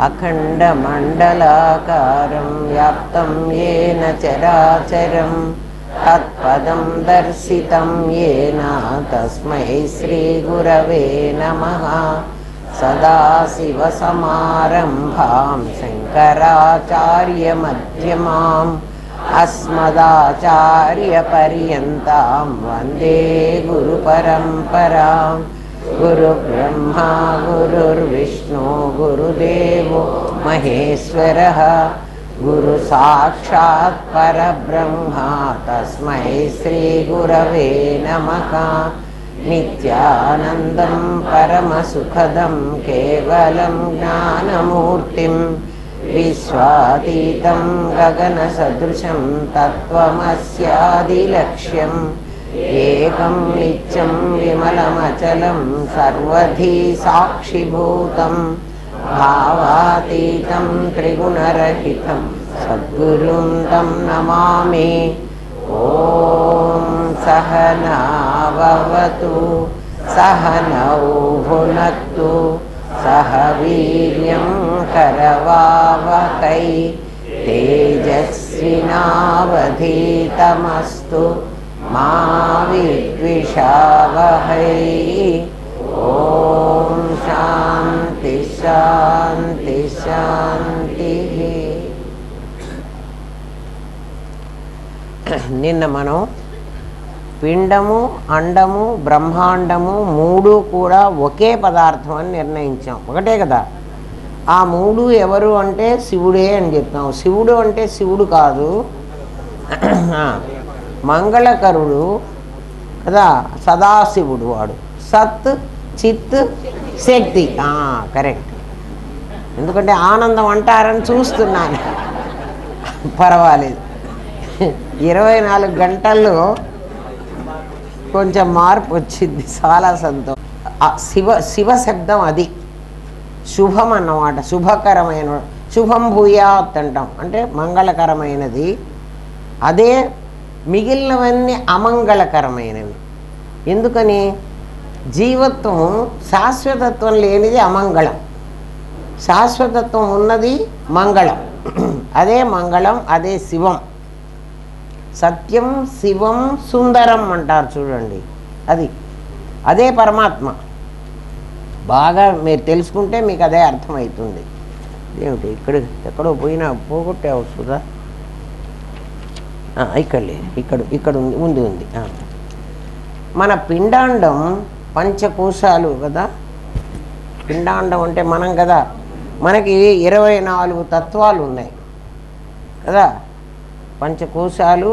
अखण्डमण्डलाकारं व्याप्तं येन चराचरं तत्पदं दर्शितं येन तस्मै श्रीगुरवे नमः। सदाशिवसमारम्भां शङ्कराचार्यमध्यमाम् अस्मदाचार्यपर्यन्तां वन्दे गुरुपरम्परां। गुरुब्रह्मा गुरुर्विष्णु गुरुदेवो महेश्वरः गुरुसाक्षात् परब्रह्मा तस्मै श्रीगुरवे नमः। नित्यानन्दं परमसुखदं केवलं ज्ञानमूर्तिं विश्वातीतं गगनसदृशं तत्त्वमस्यादिलक्ष्यम् एकं नित्यं विमलमचलं सर्वधी साक्षिभूतं भावातीतं त्रिगुणरहितं सद्गुरुं तं नमामि। ॐ सहना भवतु सहनौ भुनक्तु सह वीर्यं करवावहै तेजस्विनावधीतमस्तु मा विद्विषावहै। ॐ शान्ति शान्ति शान्तिः। నిన్న మనం పిండము అండము బ్రహ్మాండము మూడు కూడా ఒకే పదార్థం అని నిర్ణయించాం. ఒకటే కదా. ఆ మూడు ఎవరు అంటే శివుడే అని చెప్తాం. శివుడు అంటే శివుడు కాదు, మంగళకరుడు కదా, సదాశివుడు వాడు. సత్ చిత్ శక్తి. కరెక్ట్. ఎందుకంటే ఆనందం అంటారని చూస్తున్నాను. పర్వాలేదు. 24 గంటల్లో కొంచెం మార్పు వచ్చింది, చాలా సంతోషం. శివ శబ్దం అది శుభం అన్నమాట. శుభకరమైన, శుభం భూయాత్ అంటాం, అంటే మంగళకరమైనది. అదే మిగిలినవన్నీ అమంగళకరమైనవి. ఎందుకని? జీవత్వం శాశ్వతత్వం లేనిది అమంగళం, శాశ్వతత్వం ఉన్నది మంగళం. అదే మంగళం, అదే శివం. సత్యం శివం సుందరం అంటారు చూడండి, అదే పరమాత్మ. బాగా మీరు తెలుసుకుంటే మీకు అదే అర్థమవుతుంది. ఏమిటి ఇక్కడ ఎక్కడో పోగొట్టావు సుధా? ఇక్కడ లేదు, ఇక్కడ ఉంది. మన పిండాండం పంచకోశాలు కదా. పిండాండం అంటే మనం కదా. మనకి 24 తత్వాలు ఉన్నాయి కదా. పంచకోశాలు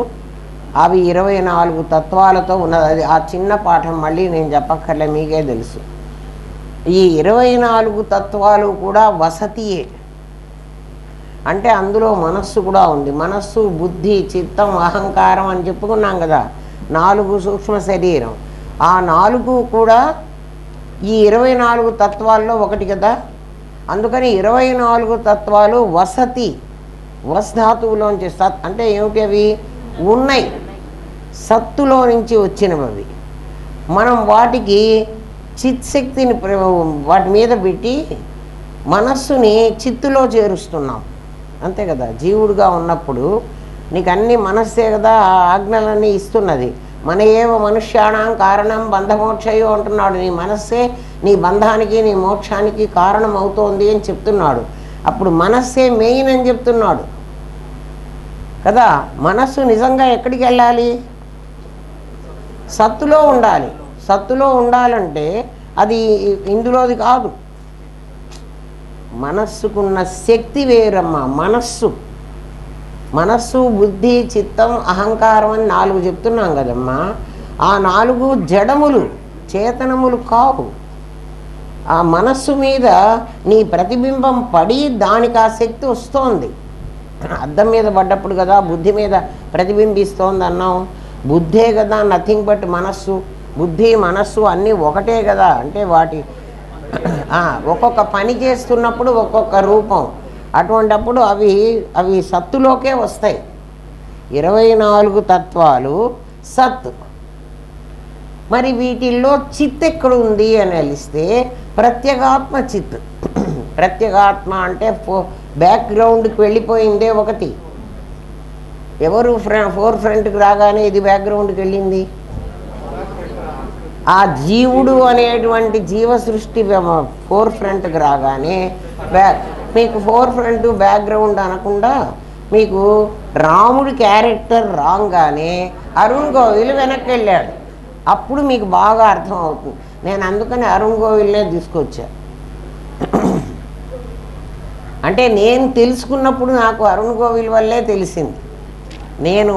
అవి 24 తత్వాలతో ఉన్నది. అది ఆ చిన్న పాఠం మళ్ళీ నేను చెప్పక్కర్లే, మీకే తెలుసు. ఈ 24 తత్వాలు కూడా వసతియే. అంటే అందులో మనస్సు కూడా ఉంది. మనస్సు, బుద్ధి, చిత్తం, అహంకారం అని చెప్పుకున్నాం కదా. 4 సూక్ష్మ శరీరం. ఆ 4 కూడా ఈ 24 తత్వాల్లో ఒకటి కదా. అందుకని 24 తత్వాలు వసతి, వస్ధాతువులోంచి. సత్ అంటే ఏమిటి? అవి ఉన్నాయి, సత్తులో నుంచి వచ్చినవి అవి. మనం వాటికి చిత్శక్తిని వాటి మీద పెట్టి మనస్సుని చిత్తులో చేరుస్తున్నాం, అంతే కదా. జీవుడుగా ఉన్నప్పుడు నీకు అన్ని మనస్సే కదా ఆజ్ఞలన్నీ ఇస్తున్నది. మన ఏవ మనుష్యాణం కారణం బంధమోక్షయో అంటున్నాడు. నీ మనస్సే నీ బంధానికి నీ మోక్షానికి కారణం అవుతోంది అని చెప్తున్నాడు. అప్పుడు మనస్సే మెయిన్ అని చెప్తున్నాడు కదా. మనస్సు నిజంగా ఎక్కడికి వెళ్ళాలి? సత్తులో ఉండాలి. సత్తులో ఉండాలంటే అది ఇందులోది కాదు. మనస్సుకున్న శక్తి వేరమ్మా. మనస్సు, బుద్ధి, చిత్తం, అహంకారం అని 4 చెప్తున్నాం కదమ్మా. ఆ 4 జడములు, చేతనములు కావు. ఆ మనస్సు మీద నీ ప్రతిబింబం పడి దానికి ఆ శక్తి వస్తోంది. అద్దం మీద పడ్డప్పుడు కదా బుద్ధి మీద ప్రతిబింబిస్తోంది అన్నాం. బుద్ధే కదా నథింగ్ బట్ మనస్సు. బుద్ధి మనస్సు అన్నీ ఒకటే కదా. అంటే వాటి ఒక్కొక్క పని చేస్తున్నప్పుడు ఒక్కొక్క రూపం. అటువంటప్పుడు అవి సత్తులోకే వస్తాయి. 24 తత్వాలు సత్. మరి వీటిల్లో చిత్ ఎక్కడ ఉంది అని తెలిస్తే ప్రత్యేగాత్మ చిత్. ప్రత్యేగాత్మ అంటే బ్యాక్గ్రౌండ్కి వెళ్ళిపోయిందే ఒకటి. ఎవరు ఫోర్ ఫ్రంట్కి రాగానే ఇది బ్యాక్గ్రౌండ్కి వెళ్ళింది? ఆ జీవుడు అనేటువంటి జీవ సృష్టి ఫోర్ ఫ్రంట్కి రాగానే మీకు ఫోర్ ఫ్రంట్ బ్యాక్గ్రౌండ్ అనకుండా మీకు రాముడి క్యారెక్టర్ రాగానే అరుణ్ గోవిల్ వెనక్కి వెళ్ళాడు. అప్పుడు మీకు బాగా అర్థం అవుతుంది. నేను అందుకని అరుణ్ గోవిల్నే తీసుకొచ్చా. అంటే నేను తెలుసుకున్నప్పుడు నాకు అరుణ్ గోవిల్ వల్లే తెలిసింది. నేను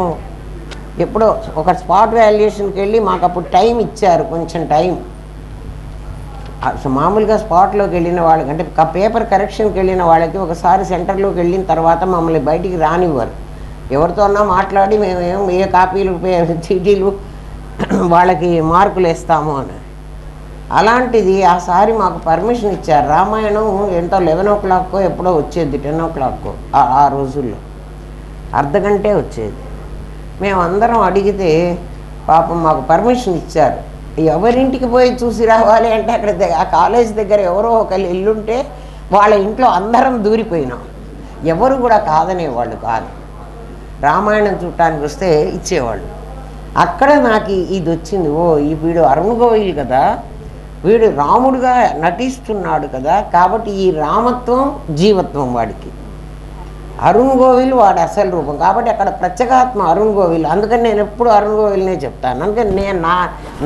ఎప్పుడో ఒక స్పాట్ వాల్యుయేషన్కి వెళ్ళి మాకు అప్పుడు టైం ఇచ్చారు, కొంచెం టైం. మామూలుగా స్పాట్లోకి వెళ్ళిన వాళ్ళకి అంటే పేపర్ కరెక్షన్కి వెళ్ళిన వాళ్ళకి ఒకసారి సెంటర్లోకి వెళ్ళిన తర్వాత మమ్మల్ని బయటికి రానివ్వరు. ఎవరితోన్నా మాట్లాడి మేమేం ఏ కాపీలు చీటీలు వాళ్ళకి మార్కులు వేస్తాము అని. అలాంటిది ఆసారి మాకు పర్మిషన్ ఇచ్చారు. రామాయణం ఎంతో 11 o'clock ఎప్పుడో వచ్చేది, 10 o'clock ఆ రోజుల్లో అర్ధగంటే వచ్చేది. మేమందరం అడిగితే పాపం మాకు పర్మిషన్ ఇచ్చారు. ఎవరింటికి పోయి చూసి రావాలి అంటే అక్కడ ఆ కాలేజ్ దగ్గర ఎవరో ఒకళ్ళు ఇల్లుంటే వాళ్ళ ఇంట్లో అందరం దూరిపోయినాం. ఎవరు కూడా కాదనేవాళ్ళు కాదు. రామాయణం చూడటానికి వస్తే ఇచ్చేవాళ్ళు. అక్కడ నాకు ఇది వచ్చింది. ఓ ఈ వీడు అరుణ్ గోవిల్ కదా, వీడు రాముడుగా నటిస్తున్నాడు కదా, కాబట్టి ఈ రామత్వం జీవత్వం వాడికి. అరుణ్ గోవిల్ వాడు అసలు రూపం కాబట్టి అక్కడ ప్రత్యేగాత్మ అరుణ్ గోవిల్. అందుకని నేను ఎప్పుడు అరుణ్ గోవిల్నే చెప్తాను. అందుకని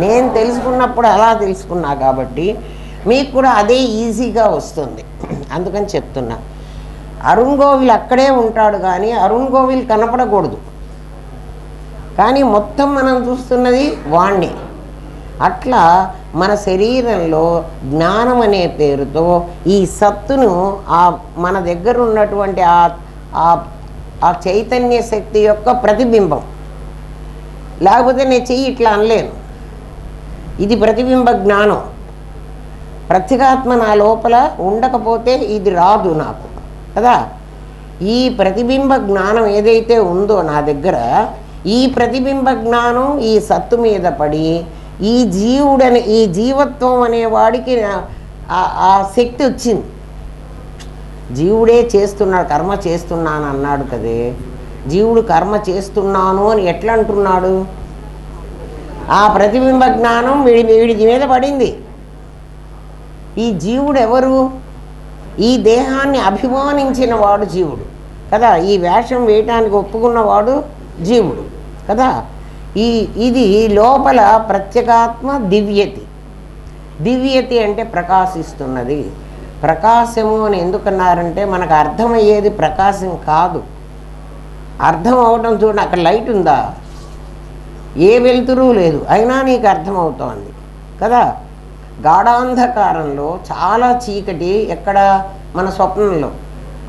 నేను తెలుసుకున్నప్పుడు అలా తెలుసుకున్నా కాబట్టి మీకు కూడా అదే ఈజీగా వస్తుంది. అందుకని చెప్తున్నా. అరుణ్ గోవిల్ అక్కడే ఉంటాడు కానీ అరుణ్ గోవిల్ కనపడకూడదు. కానీ మొత్తం మనం చూస్తున్నది వాణ్ణి. అట్లా మన శరీరంలో జ్ఞానం అనే పేరుతో ఈ సత్తును మన దగ్గర ఉన్నటువంటి ఆ చైతన్య శక్తి యొక్క ప్రతిబింబం. లేకపోతే నేను చెయ్యి ఇట్లా అనలేను. ఇది ప్రతిబింబ జ్ఞానం. ప్రత్యేగాత్మ నా లోపల ఉండకపోతే ఇది రాదు నాకు కదా. ఈ ప్రతిబింబ జ్ఞానం ఏదైతే ఉందో నా దగ్గర, ఈ ప్రతిబింబ జ్ఞానం ఈ సత్తు మీద పడి ఈ జీవత్వం అనేవాడికి ఆ శక్తి వచ్చింది. జీవుడే చేస్తున్నాడు, కర్మ చేస్తున్నాను అన్నాడు కదే. జీవుడు కర్మ చేస్తున్నాను అని ఎట్లా అంటున్నాడు? ఆ ప్రతిబింబ జ్ఞానం వీడి మీద పడింది. ఈ జీవుడు ఎవరు? ఈ దేహాన్ని అభిమానించిన వాడు జీవుడు కదా. ఈ వేషం వేయటానికి ఒప్పుకున్నవాడు జీవుడు కదా. ఇది లోపల ప్రత్యేగాత్మ దివ్యతి. దివ్యతి అంటే ప్రకాశిస్తున్నది. ప్రకాశము అని ఎందుకన్నారంటే మనకు అర్థమయ్యేది ప్రకాశం కాదు. అర్థం అవడం చూడండి, అక్కడ లైట్ ఉందా? ఏ వెలుతురు లేదు, అయినా నీకు అర్థమవుతోంది కదా. గాఢాంధకారంలో చాలా చీకటి, ఎక్కడ? మన స్వప్నంలో.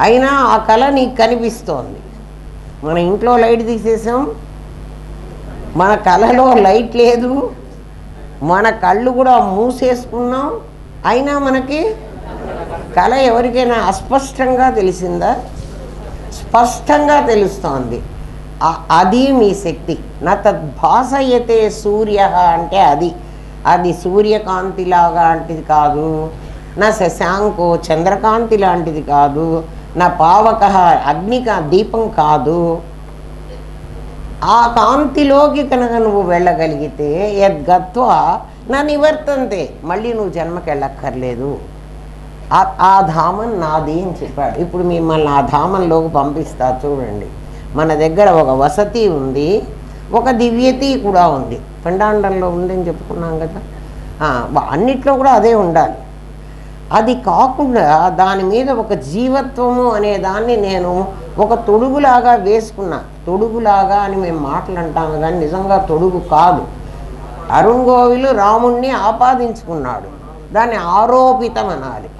అయినా ఆ కళ నీకు కనిపిస్తోంది. మన ఇంట్లో లైట్ తీసేసాం, మన కళలో లైట్ లేదు, మన కళ్ళు కూడా మూసేసుకున్నాం, అయినా మనకి కళ ఎవరికైనా అస్పష్టంగా తెలిసిందా? స్పష్టంగా తెలుస్తోంది. అది మీ శక్తి. నా తద్భాసయతే సూర్య అంటే అది సూర్యకాంతి లాంటిది కాదు, నా శశాంకో చంద్రకాంతి లాంటిది కాదు, నా పావక దీపం కాదు. ఆ కాంతిలోకి కనుక నువ్వు వెళ్ళగలిగితే యద్గత్వ నా నివర్తంతే, మళ్ళీ నువ్వు జన్మకి వెళ్ళక్కర్లేదు. ఆ ధామం నాది అని చెప్పాడు. ఇప్పుడు మిమ్మల్ని ఆ ధామంలోకి పంపిస్తా చూడండి. మన దగ్గర ఒక వసతి ఉంది, ఒక దివ్యతి కూడా ఉంది. పిండాండంలో ఉందని చెప్పుకున్నాం కదా. అన్నిట్లో కూడా అదే ఉండాలి. అది కాకుండా దాని మీద ఒక జీవత్వము అనే దాన్ని నేను ఒక తొడుగులాగా వేసుకున్నా. తొడుగులాగా అని మేము మాటలు అంటాము కానీ నిజంగా తొడుగు కాదు. అరుణ్ గోవిల్ రాముణ్ణి ఆపాదించుకున్నాడు, దాన్ని ఆరోపితం అనాలి.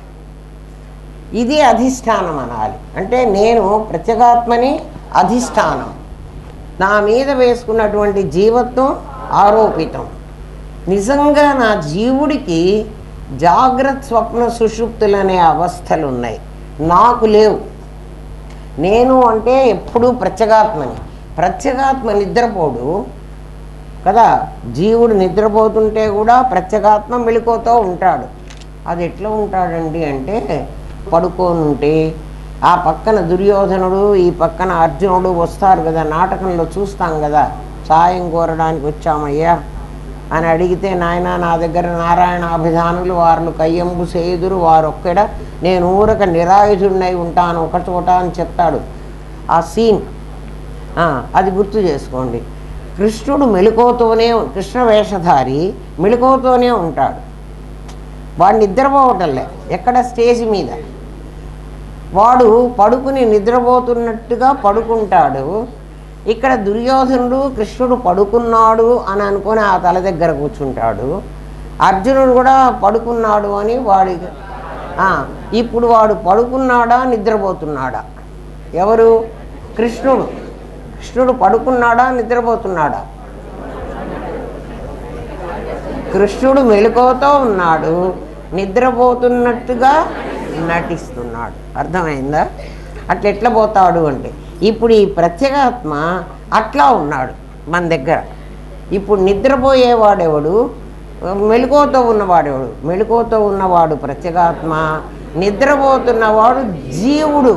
ఇది అధిష్టానం అనాలి. అంటే నేను ప్రత్యేగాత్మని అధిష్టానం, నా మీద వేసుకున్నటువంటి జీవత్వం ఆరోపితం. నిజంగా నా జీవుడికి జాగ్రత్త స్వప్న సుషుప్తులు అనే అవస్థలు ఉన్నాయి, నాకు లేవు. నేను అంటే ఎప్పుడూ ప్రత్యేగాత్మని. ప్రత్యేగాత్మ నిద్రపోడు కదా. జీవుడు నిద్రపోతుంటే కూడా ప్రత్యేగాత్మ మెళుకువతో ఉంటాడు. అది ఎట్లా ఉంటాడండి అంటే పడుకోనుంటే ఆ పక్కన దుర్యోధనుడు ఈ పక్కన అర్జునుడు వస్తారు కదా, నాటకంలో చూస్తాం కదా, సాయం కోరడానికి వచ్చామయ్యా అని అడిగితే, నాయన నా దగ్గర నారాయణాభిధానులు వారు కయ్యంబు సేదురు వారొక్కడ, నేను ఊరక నిరాయుధుడినై ఉంటాను ఒక చోట అని చెప్తాడు. ఆ సీన్ అది గుర్తు చేసుకోండి. కృష్ణుడు మెలకువతోనే, కృష్ణ వేషధారి మెలకువతోనే ఉంటాడు. వాడు నిద్రపోవటంలే, ఎక్కడ స్టేజ్ మీద వాడు పడుకుని నిద్రపోతున్నట్టుగా పడుకుంటాడు. ఇక్కడ దుర్యోధనుడు కృష్ణుడు పడుకున్నాడు అని అనుకొని ఆ తల దగ్గర కూర్చుంటాడు. అర్జునుడు కూడా పడుకున్నాడు అని వాడికి ఇప్పుడు వాడు పడుకున్నాడా నిద్రపోతున్నాడా? ఎవరు? కృష్ణుడు. కృష్ణుడు పడుకున్నాడా నిద్రపోతున్నాడా? కృష్ణుడు మెలకువతో ఉన్నాడు, నిద్రపోతున్నట్టుగా నటిస్తున్నాడు. అర్థమైందా? అట్లా ఎట్లా పోతాడు అంటే, ఇప్పుడు ఈ ప్రత్యేగాత్మ అట్లా ఉన్నాడు మన దగ్గర. ఇప్పుడు నిద్రపోయేవాడెవడు, మెలకువతో ఉన్నవాడెవడు? మెలకువతో ఉన్నవాడు ప్రత్యేగాత్మ, నిద్రపోతున్నవాడు జీవుడు.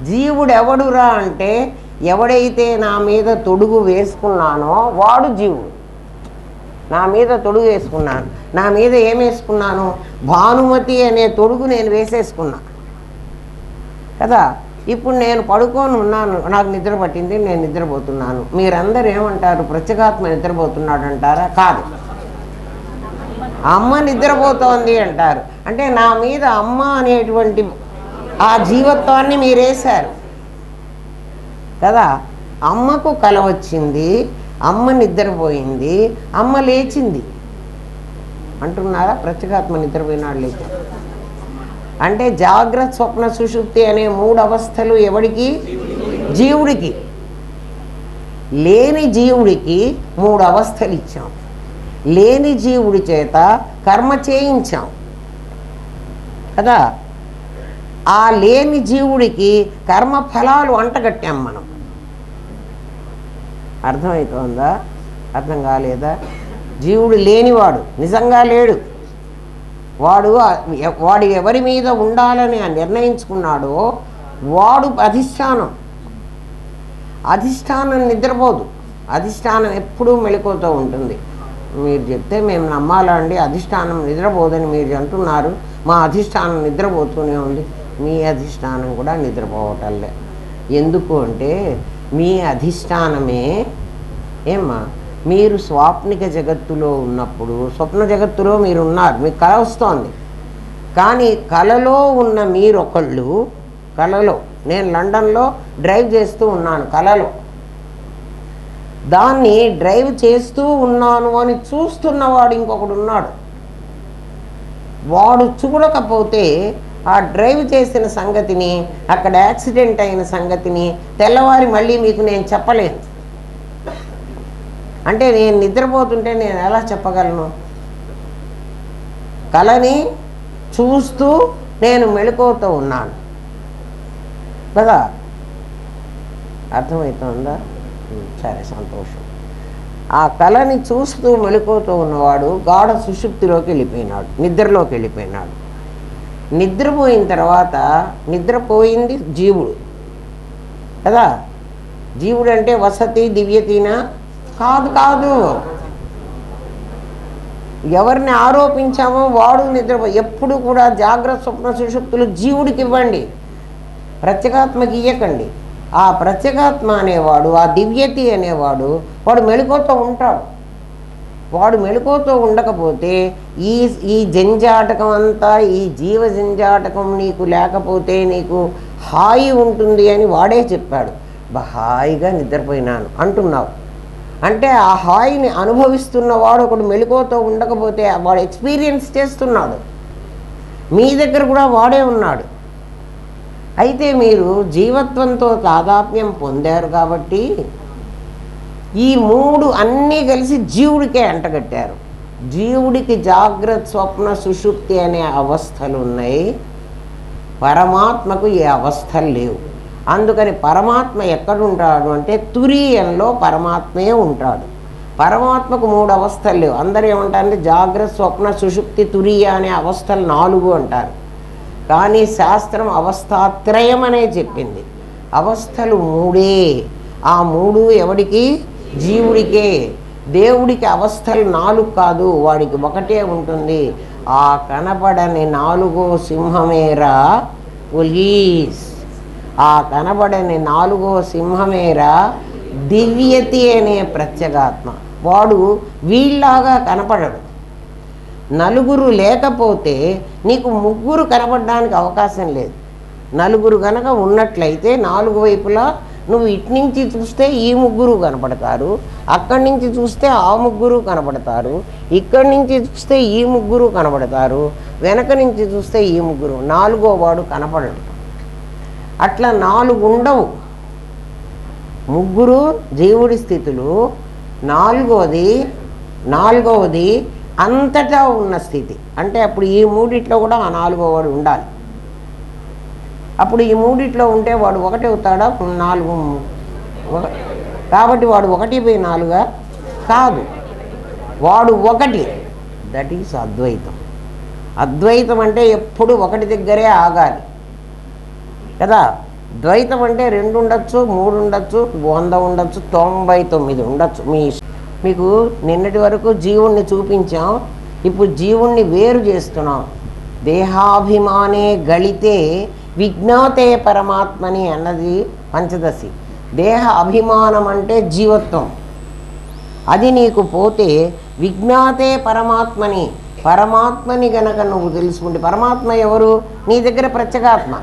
జీవుడు ఎవడురా అంటే, ఎవడైతే నా మీద తొడుగు వేసుకున్నానో వాడు జీవుడు. నా మీద తొడుగు వేసుకున్నాను, నా మీద ఏం వేసుకున్నాను? భానుమతి అనే తొడుగు నేను వేసేసుకున్నా కదా. ఇప్పుడు నేను పడుకొని ఉన్నాను, నాకు నిద్ర పట్టింది, నేను నిద్రపోతున్నాను. మీరందరూ ఏమంటారు? ప్రత్యేగాత్మ నిద్రపోతున్నాడు అంటారా? కాదు, అమ్మ నిద్రపోతోంది అంటారు. అంటే నా మీద అమ్మ అనేటువంటి ఆ జీవత్వాన్ని మీరేశారు కదా. అమ్మకు కల వచ్చింది, అమ్మ నిద్రపోయింది, అమ్మ లేచింది అంటున్నారా? ప్రత్యేగాత్మ నిద్రపోయినాడు లేచి. అంటే జాగ్రత్త స్వప్న సుషుప్తి అనే 3 అవస్థలు ఎవడికి? జీవుడికి. లేని జీవుడికి 3 అవస్థలు ఇచ్చాం. లేని జీవుడి చేత కర్మ చేయించాం కదా. ఆ లేని జీవుడికి కర్మ ఫలాలు అంటగట్టాం మనం. అర్థమవుతోందా? అర్థం కాలేదా? జీవుడు లేనివాడు నిజంగా లేడు. వాడు ఎవరి మీద ఉండాలని నిర్ణయించుకున్నాడో వాడు అధిష్టానం. అధిష్టానం నిద్రపోదు, అధిష్టానం ఎప్పుడూ మెలకువతో ఉంటుంది. మీరు చెప్తే మేము నమ్మాలా అండి? అధిష్టానం నిద్రపోదని మీరు అంటున్నారు, మా అధిష్టానం నిద్రపోతూనే ఉంది. మీ అధిష్టానం కూడా నిద్రపోవటంలే. ఎందుకు అంటే మీ అధిష్టానమే ఏమ్మా, మీరు స్వాప్నిక జగత్తులో ఉన్నప్పుడు, స్వప్న జగత్తులో మీరు ఉన్నారు, మీకు కళ వస్తోంది. కానీ కళలో ఉన్న మీరొకళ్ళు, కళలో నేను లండన్లో డ్రైవ్ చేస్తూ ఉన్నాను, కళలో దాన్ని డ్రైవ్ చేస్తూ ఉన్నాను అని చూస్తున్నవాడు ఇంకొకడు ఉన్నాడు. వాడు చూడకపోతే ఆ డ్రైవ్ చేసిన సంగతిని, అక్కడ యాక్సిడెంట్ అయిన సంగతిని తెల్లవారి మళ్ళీ మీకు నేను చెప్పలేను. అంటే నేను నిద్రపోతుంటే నేను ఎలా చెప్పగలను? కళని చూస్తూ నేను మెలకువతో ఉన్నాను కదా. అర్థమవుతుందా? సరే, సంతోషం. ఆ కళని చూస్తూ మెలకువతో ఉన్నవాడు గాఢ సుషుప్తిలోకి వెళ్ళిపోయినాడు, నిద్రలోకి వెళ్ళిపోయినాడు. నిద్రపోయిన తర్వాత, నిద్రపోయింది జీవుడు కదా. జీవుడు అంటే వసతి దివ్యతీనా? కాదు. ఎవరిని ఆరోపించామో వాడు ఎప్పుడు కూడా జాగ్రత్త స్వప్న సుషుప్తులు జీవుడికి ఇవ్వండి, ప్రత్యేగాత్మకి ఇయ్యకండి. ఆ ప్రత్యేగాత్మ అనేవాడు, ఆ దివ్యతి అనేవాడు, వాడు మెలకువతో ఉంటాడు. వాడు మెలకువతో ఉండకపోతే ఈ జంజాటకం అంతా, ఈ జీవ జంజాటకం నీకు లేకపోతే నీకు హాయి ఉంటుంది అని వాడే చెప్పాడు. హాయిగా నిద్రపోయినాను అంటున్నావు అంటే ఆ హాయిని అనుభవిస్తున్నవాడు ఒకడు మెలకువతో ఉండకపోతే వాడు ఎక్స్పీరియన్స్ చేస్తున్నాడు. మీ దగ్గర కూడా వాడే ఉన్నాడు. అయితే మీరు జీవత్వంతో తాదాత్మ్యం పొందారు కాబట్టి ఈ 3 అన్నీ కలిసి జీవుడికే అంటగట్టారు. జీవుడికి జాగ్రత్త స్వప్న సుషుప్తి అనే అవస్థలు ఉన్నాయి, పరమాత్మకు ఏ అవస్థలు లేవు. అందుకని పరమాత్మ ఎక్కడుంటాడు అంటే తురీయంలో పరమాత్మే ఉంటాడు. పరమాత్మకు 3 అవస్థలు లేవు. అందరూ ఏమంటారంటే జాగ్రత్త స్వప్న సుషుప్తి తురీయ అనే అవస్థలు 4 అంటారు. కానీ శాస్త్రం అవస్థాత్రయం అనే చెప్పింది. అవస్థలు మూడే. ఆ మూడు ఎవడికి? జీవుడికే. దేవుడికి అవస్థలు 4 కాదు, వాడికి ఒకటే ఉంటుంది. ఆ కనబడని 4వ సింహమేరా పోలీస్. ఆ కనబడని 4వ సింహమేరా దివ్యతి అనే ప్రత్యేగాత్మ. వాడు వీళ్ళలాగా కనపడడు. నలుగురు లేకపోతే నీకు ముగ్గురు కనపడడానికి అవకాశం లేదు. నలుగురు కనుక ఉన్నట్లయితే 4 వైపులా నువ్వు ఇటు నుంచి చూస్తే ఈ ముగ్గురు కనపడతారు, అక్కడి నుంచి చూస్తే ఆ ముగ్గురు కనపడతారు, ఇక్కడి నుంచి చూస్తే ఈ ముగ్గురు కనపడతారు, వెనక నుంచి చూస్తే ఈ ముగ్గురు. 4వ వాడు కనపడడు. అట్లా 4 ఉండవు. ముగ్గురు జీవుడి స్థితులు. నాలుగవది అంతటా ఉన్న స్థితి. అంటే అప్పుడు ఈ మూడిట్లో కూడా ఆ 4వ వాడు ఉండాలి. అప్పుడు ఈ మూడిట్లో ఉంటే వాడు 1 అవుతాడా? 4 కాబట్టి వాడు 1/4 కాదు, వాడు 1. దట్ ఈస్ అద్వైతం. అద్వైతం అంటే ఎప్పుడు 1 దగ్గరే ఆగాలి కదా. ద్వైతం అంటే 2 ఉండొచ్చు, 3 ఉండొచ్చు, 100 ఉండొచ్చు, 99 ఉండొచ్చు. మీకు నిన్నటి వరకు జీవుణ్ణి చూపించాం, ఇప్పుడు జీవుణ్ణి వేరు చేస్తున్నాం. దేహాభిమానే గళితే విజ్ఞాతే పరమాత్మని అన్నది పంచదశి. దేహ అభిమానం అంటే జీవత్వం, అది నీకు పోతే విజ్ఞాతే పరమాత్మని, పరమాత్మని గనక నువ్వు తెలుసుకుంటే, పరమాత్మ ఎవరు? నీ దగ్గర ప్రత్యేగాత్మ.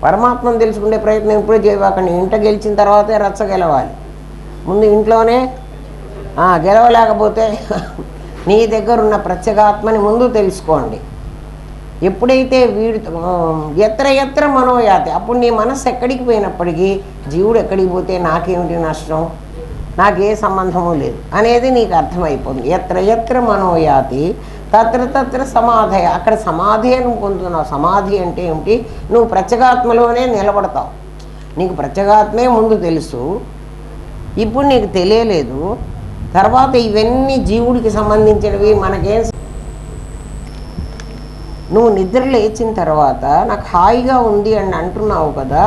పరమాత్మను తెలుసుకునే ప్రయత్నం ఎప్పుడూ చేయవాకండి. ఇంట గెలిచిన తర్వాతే రచ్చ గెలవాలి. ముందు ఇంట్లోనే గెలవలేకపోతే నీ దగ్గర ఉన్న ప్రత్యేగాత్మని ముందు తెలుసుకోండి. ఎప్పుడైతే ఎత్ర మనోయాతి, అప్పుడు నీ మనస్సు ఎక్కడికి పోయినప్పటికీ జీవుడు ఎక్కడికి పోతే నాకేమిటి నష్టం, నాకే సంబంధము లేదు అనేది నీకు అర్థమైపోతుంది. ఎత్ర మనోయాతి తత్ర సమాధయ. అక్కడ సమాధి అని పొందుతున్నావు. సమాధి అంటే ఏమిటి? నువ్వు ప్రత్యేగాత్మలోనే నిలబడతావు. నీకు ప్రత్యేగాత్మే ముందు తెలుసు, ఇప్పుడు నీకు తెలియలేదు. తర్వాత ఇవన్నీ జీవుడికి సంబంధించినవి. మనకేం, నువ్వు నిద్ర లేచిన తర్వాత నాకు హాయిగా ఉంది అని అంటున్నావు కదా,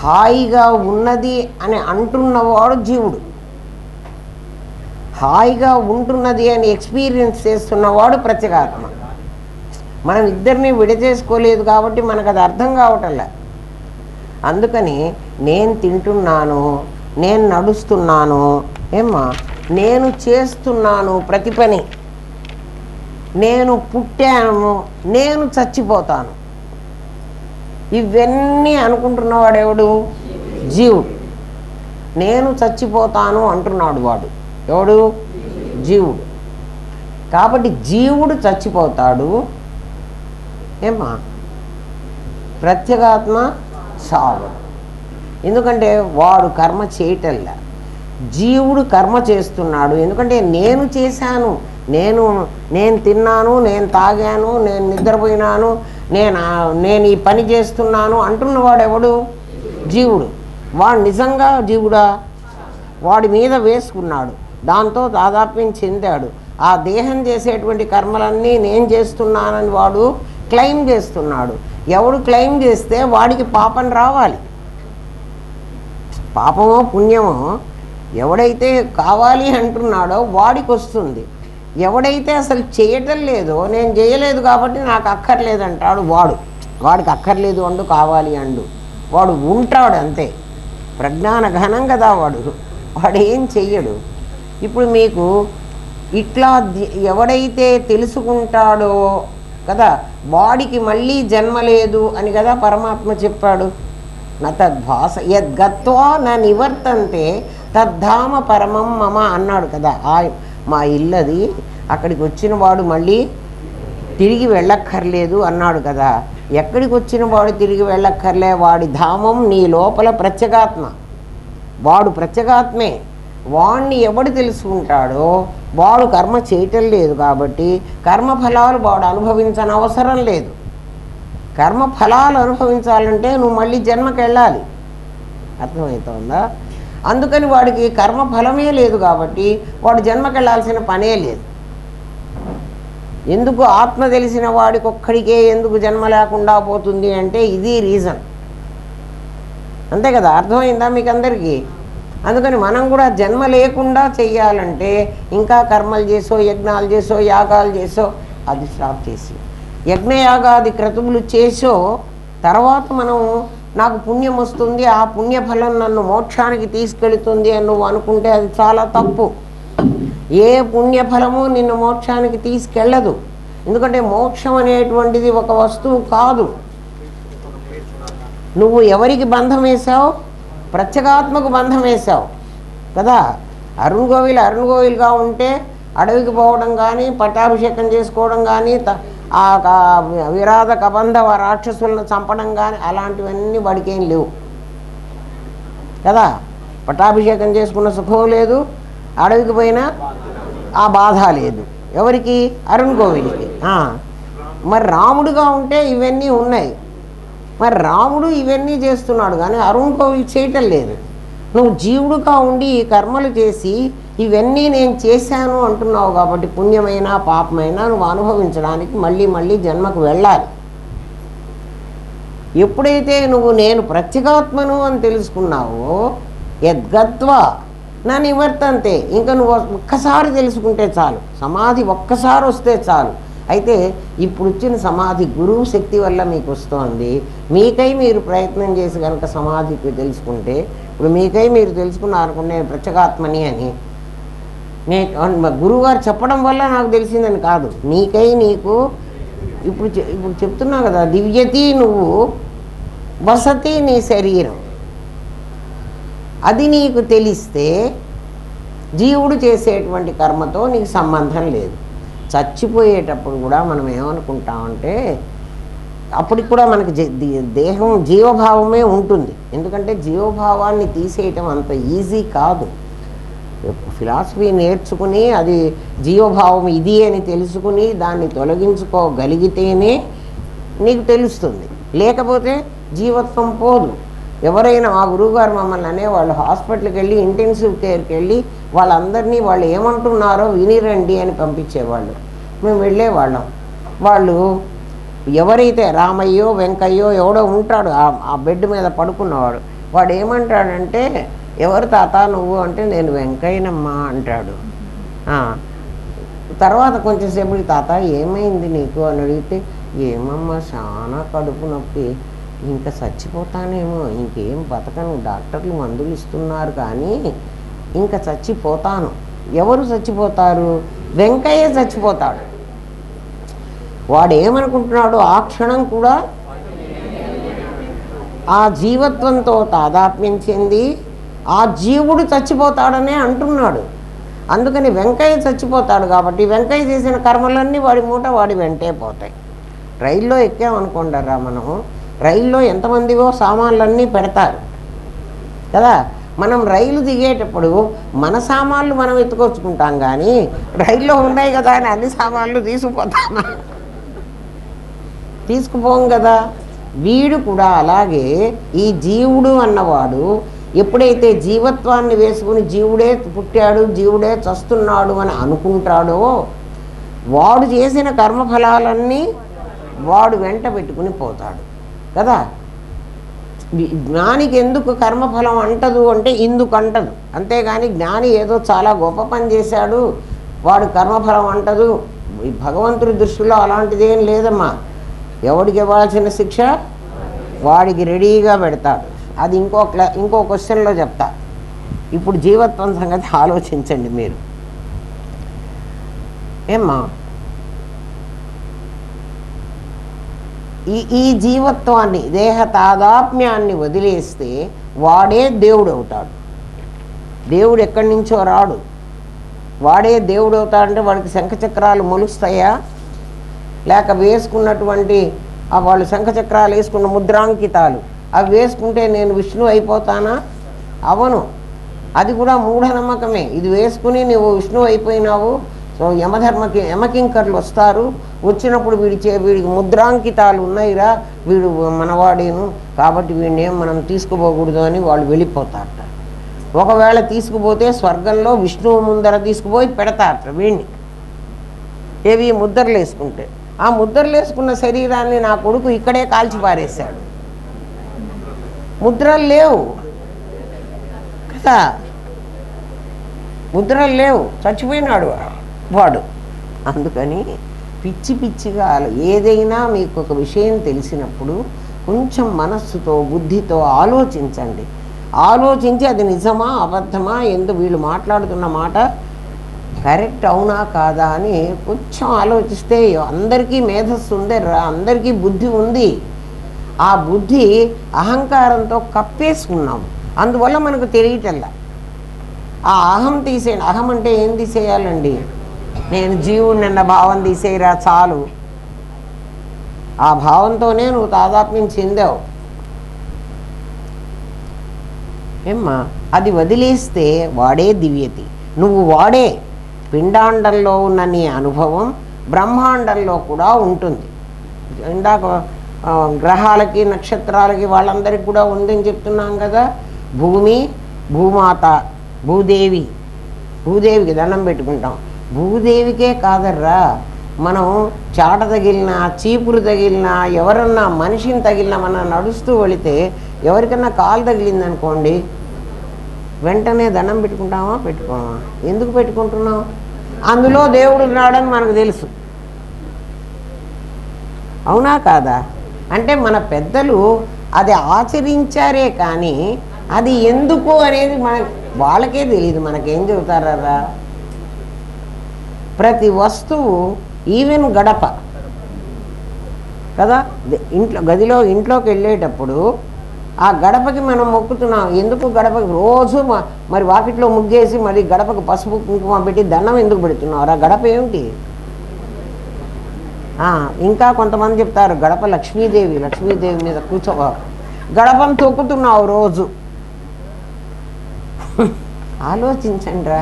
హాయిగా ఉన్నది అని అంటున్నవాడు జీవుడు. హాయిగా ఉంటున్నది అని ఎక్స్పీరియన్స్ చేస్తున్నవాడు ప్రత్యేగాత్మ. మనం ఇద్దరిని విడచేసుకోలేదు కాబట్టి మనకు అది అర్థం కావటంలే. అందుకని నేను తింటున్నాను, నేను నడుస్తున్నాను, నేను చేస్తున్నాను ప్రతి పని, నేను పుట్టాను, నేను చచ్చిపోతాను, ఇవన్నీ అనుకుంటున్నవాడెవడు? జీవుడు. నేను చచ్చిపోతాను అంటున్నాడు వాడు ఎవడు? జీవుడు. కాబట్టి జీవుడు చచ్చిపోతాడు, ప్రత్యేగాత్మ సావు. ఎందుకంటే వాడు కర్మ చేయటల్లా, జీవుడు కర్మ చేస్తున్నాడు. ఎందుకంటే నేను చేశాను, నేను తిన్నాను, నేను తాగాను, నేను నిద్రపోయినాను, నేను ఈ పని చేస్తున్నాను అంటున్నవాడు ఎవడు? జీవుడు. వాడు నిజంగా జీవుడా? వాడి మీద వేసుకున్నాడు, దాంతో తాదాత్మ్యం చెందాడు. ఆ దేహం చేసేటువంటి కర్మలన్నీ నేను చేస్తున్నానని వాడు క్లెయిమ్ చేస్తున్నాడు. ఎవడు క్లెయిమ్ చేస్తే వాడికి పాపం రావాలి. పాపమో పుణ్యమో ఎవడైతే కావాలి అంటున్నాడో వాడికి వస్తుంది. ఎవడైతే అసలు చేయటం లేదో, నేను చేయలేదు కాబట్టి నాకు అక్కర్లేదంటాడు వాడికి అక్కర్లేదు అండు, కావాలి అండు, వాడు ఉంటాడు అంతే. ప్రజ్ఞాన ఘనం కదా వాడు ఏం చెయ్యడు. ఇప్పుడు మీకు ఇట్లా ఎవడైతే తెలుసుకుంటాడో కదా, వాడికి మళ్ళీ జన్మ లేదు అని కదా పరమాత్మ చెప్పాడు. నా తద్భాస యద్గత్వా నా నివర్తంతే తద్ధామ పరమం మమ అన్నాడు కదా. మా ఇల్లది, అక్కడికి వచ్చిన వాడు మళ్ళీ తిరిగి వెళ్ళక్కర్లేదు అన్నాడు కదా. ఎక్కడికి వచ్చిన వాడు తిరిగి వెళ్ళక్కర్లే, వాడి ధామం నీ లోపల ప్రత్యేగాత్మ. వాడు ప్రత్యేగాత్మే. వాడిని ఎవడు తెలుసుకుంటాడో వాడు కర్మ చేయటం లేదు కాబట్టి కర్మఫలాలు వాడు అనుభవించని అవసరం లేదు. కర్మఫలాలు అనుభవించాలంటే నువ్వు మళ్ళీ జన్మకి వెళ్ళాలి. అర్థమవుతుందా? అందుకని వాడికి కర్మఫలమే లేదు కాబట్టి వాడు జన్మకి వెళ్ళాల్సిన పనే లేదు. ఎందుకు ఆత్మ తెలిసిన వాడికి ఒక్కడికే ఎందుకు జన్మ లేకుండా పోతుంది అంటే ఇది రీజన్. అంతే కదా, అర్థమైందా మీకు అందరికీ? అందుకని మనం కూడా జన్మ లేకుండా చెయ్యాలంటే ఇంకా కర్మలు చేసో, యజ్ఞాలు చేసో, యాగాలు చేసో అది స్టాప్ చేసి, యజ్ఞయాగాది క్రతువులు చేసో తర్వాత మనం నాకు పుణ్యం వస్తుంది, ఆ పుణ్యఫలం నన్ను మోక్షానికి తీసుకెళుతుంది అని నువ్వు అనుకుంటే అది చాలా తప్పు. ఏ పుణ్యఫలము నిన్ను మోక్షానికి తీసుకెళ్ళదు. ఎందుకంటే మోక్షం అనేటువంటిది ఒక వస్తువు కాదు. నువ్వు ఎవరికి బంధం వేశావు? ప్రత్యేగాత్మకు బంధం వేశావు కదా. అరుణ్ గోవిల్గా ఉంటే అడవికి పోవడం కానీ, పట్టాభిషేకం చేసుకోవడం కానీ, ఆ విరాధ కబంధ రాక్షసులను చంపడం కానీ అలాంటివన్నీ వాడికేం లేవు కదా. పట్టాభిషేకం చేసుకున్న సుఖం లేదు, అడవికి పోయినా ఆ బాధ లేదు. ఎవరికి? అరుణ్ గోవిల్కి. మరి రాముడుగా ఉంటే ఇవన్నీ ఉన్నాయి. మరి రాముడు ఇవన్నీ చేస్తున్నాడు కానీ అరుణ్ గోవిల్ చేయటం లేదు. నువ్వు జీవుడుగా ఉండి ఈ కర్మలు చేసి ఇవన్నీ నేను చేశాను అంటున్నావు కాబట్టి పుణ్యమైనా పాపమైనా నువ్వు అనుభవించడానికి మళ్ళీ మళ్ళీ జన్మకు వెళ్ళాలి. ఎప్పుడైతే నువ్వు నేను ప్రత్యేగాత్మను అని తెలుసుకున్నావో యద్గత్వా నా నివర్తంతే, ఇంకా నువ్వు ఒక్కసారి తెలుసుకుంటే చాలు, సమాధి ఒక్కసారి వస్తే చాలు. అయితే ఇప్పుడు వచ్చిన సమాధి గురువు శక్తి వల్ల మీకు వస్తుంది. మీకై మీరు ప్రయత్నం చేసి కనుక సమాధికి తెలుసుకుంటే, ఇప్పుడు మీకై మీరు తెలుసుకున్నారనుకుంటే నేను ప్రత్యేగాత్మని అని గురువుగారు చెప్పడం వల్ల నాకు తెలిసిందని కాదు, నీకై నీకు ఇప్పుడు చెప్తున్నా కదా, దివ్యతి నువ్వు, వసతి నీ శరీరం. అది నీకు తెలిస్తే జీవుడు చేసేటువంటి కర్మతో నీకు సంబంధం లేదు. చచ్చిపోయేటప్పుడు కూడా మనం ఏమనుకుంటామంటే అప్పటికి కూడా మనకి దేహం జీవభావమే ఉంటుంది. ఎందుకంటే జీవభావాన్ని తీసేయటం అంత ఈజీ కాదు. ఫిలాసఫీ నేర్చుకుని అది జీవభావం ఇది అని తెలుసుకుని దాన్ని తొలగించుకోగలిగితేనే నీకు తెలుస్తుంది. లేకపోతే జీవత్వం పోదు. ఎవరైనా మా గురువుగారు మమ్మల్ని అనేవాళ్ళు, హాస్పిటల్కి వెళ్ళి ఇంటెన్సివ్ కేర్కి వెళ్ళి వాళ్ళందరినీ వాళ్ళు ఏమంటున్నారో వినిరండి అని పంపించేవాళ్ళు. మేము వెళ్ళేవాళ్ళం. వాళ్ళు ఎవరైతే రామయ్యో వెంకయ్యో ఎవడో ఉంటాడు ఆ బెడ్ మీద పడుకున్నవాడు, వాడు ఏమంటాడంటే ఎవరు తాత నువ్వు అంటే నేను వెంకయ్యనమ్మా అంటాడు. తర్వాత కొంచెంసేపటికి తాత ఏమైంది నీకు అని అడిగితే ఏమమ్మా చాలా కడుపు నొప్పి, ఇంకా చచ్చిపోతానేమో, ఇంకేం బతకను, డాక్టర్లు మందులు ఇస్తున్నారు కానీ ఇంకా చచ్చిపోతాను. ఎవరు చచ్చిపోతారు? వెంకయ్య చచ్చిపోతాడు. వాడు ఏమనుకుంటున్నాడు? ఆ క్షణం కూడా ఆ జీవత్వంతో తాదాత్మ్యం చెంది ఆ జీవుడు చచ్చిపోతాడనే అంటున్నాడు. అందుకని వెంకయ్య చచ్చిపోతాడు కాబట్టి వెంకయ్య చేసిన కర్మలన్నీ వాడి మూట వాడి వెంటే పోతాయి. రైల్లో ఎక్కామనుకోండరా, మనం రైల్లో ఎంతమందివో సామాన్లన్నీ పెడతారు కదా. మనం రైలు దిగేటప్పుడు మన సామాన్లు మనం ఎత్తుకొచ్చుకుంటాం కానీ రైల్లో ఉన్నాయి కదా అని అన్ని సామాన్లు తీసుకుపోం కదా. వీడు కూడా అలాగే ఈ జీవుడు అన్నవాడు ఎప్పుడైతే జీవత్వాన్ని వేసుకుని జీవుడే పుట్టాడు జీవుడే చస్తున్నాడు అని అనుకుంటాడో వాడు చేసిన కర్మఫలాలన్నీ వాడు వెంట పెట్టుకుని పోతాడు కదా. జ్ఞానికి ఎందుకు కర్మఫలం అంటదు అంటే ఇందుకు అంటదు. అంతేగాని జ్ఞాని ఏదో చాలా గొప్ప పని చేశాడు వాడు కర్మఫలం అంటదు. భగవంతుడి దృష్టిలో అలాంటిదేం లేదమ్మా. ఎవడికి ఇవ్వాల్సిన శిక్ష వాడికి రెడీగా పెడతాడు. అది ఇంకో క్వశ్చన్లో చెప్తా. ఇప్పుడు జీవత్వం సంగతి ఆలోచించండి మీరు. ఏమ్మా, ఈ జీవత్వాన్ని దేహ తాదాత్మ్యాన్ని వదిలేస్తే వాడే దేవుడు అవుతాడు. దేవుడు ఎక్కడి నుంచో రాడు. వాడే దేవుడు అవుతాడంటే వాడికి శంఖచక్రాలు మొలుస్తాయా? లేక వేసుకున్నటువంటి వాళ్ళు శంఖచక్రాలు వేసుకున్న ముద్రాంకితాలు అవి వేసుకుంటే నేను విష్ణువు అయిపోతానా? అవను. అది కూడా మూఢనమ్మకమే. ఇది వేసుకుని నువ్వు విష్ణువు అయిపోయినావు. సో యమకింకర్లు వస్తారు. వచ్చినప్పుడు వీడికి ముద్రాంకితాలు ఉన్నాయిరా, వీడు మనవాడేను కాబట్టి వీడిని మనం తీసుకుపోకూడదు అని వాళ్ళు వెళ్ళిపోతారట. ఒకవేళ తీసుకుపోతే స్వర్గంలో విష్ణువు ముందర తీసుకుపోయి పెడతారట వీడిని. ఏవి ముద్రలు వేసుకుంటే. ఆ ముద్రలు వేసుకున్న శరీరాన్ని నా కొడుకు ఇక్కడే కాల్చి పారేశాడు. ముద్రలు లేవు కదా, ముద్రలు లేవు, చచ్చిపోయినాడు వాడు. అందుకని పిచ్చి పిచ్చిగా ఏదైనా మీకు ఒక విషయం తెలిసినప్పుడు కొంచెం మనస్సుతో బుద్ధితో ఆలోచించండి. ఆలోచించి అది నిజమా అబద్ధమా, వీళ్ళు మాట్లాడుతున్న మాట కరెక్ట్ అవునా కాదా అని కొంచెం ఆలోచిస్తే అందరికీ మేధస్సు ఉంది, అందరికీ బుద్ధి ఉంది. ఆ బుద్ధి అహంకారంతో కప్పేసుకున్నాం, అందువల్ల మనకు తెలియటల్లా. ఆ అహం తీసేయండి. అహం అంటే ఏం తీసేయాలండి? నేను జీవుడిని అన్న భావం తీసేయరా చాలు. ఆ భావంతోనే నువ్వు తాదాత్మ్యం చెందావు ఏమ్మా. అది వదిలేస్తే వాడే దివ్యతి, నువ్వు వాడే. పిండాండంలో ఉన్న నీ అనుభవం బ్రహ్మాండంలో కూడా ఉంటుంది. ఇందాక గ్రహాలకి నక్షత్రాలకి వాళ్ళందరికీ కూడా ఉందని చెప్తున్నాం కదా. భూమి, భూమాత, భూదేవికి దండం పెట్టుకుంటాం. భూదేవికే కాదర్రా, మనం చాట తగిలినా, చీపురు తగిలినా, ఎవరన్నా మనిషిని తగిలినా, మనం నడుస్తూ వెళితే ఎవరికన్నా కాలు తగిలిందనుకోండి, వెంటనే దండం పెట్టుకుంటామా పెట్టుకోమా? ఎందుకు పెట్టుకుంటున్నాం? అందులో దేవుడు ఉన్నాడని మనకు తెలుసు, అవునా కాదా? అంటే మన పెద్దలు అది ఆచరించారే కానీ అది ఎందుకు అనేది వాళ్ళకే తెలియదు. మనకేం చెబుతారా? ప్రతి వస్తువు, ఈవెన్ గడప కదా, ఇంట్లోకి వెళ్ళేటప్పుడు ఆ గడపకి మనం మొక్కుతున్నాం. ఎందుకు గడపకి రోజు మరి వాకిట్లో ముగ్గేసి మరి గడపకి పసుపు కుంకుమ పెట్టి దండం ఎందుకు పెడుతున్నావు? ఆ గడప ఏమిటి? ఇంకా కొంతమంది చెప్తారు గడప లక్ష్మీదేవి మీద కూర్చోవా, గడపను తొక్కుతున్నావు రోజు. ఆలోచించండి రా,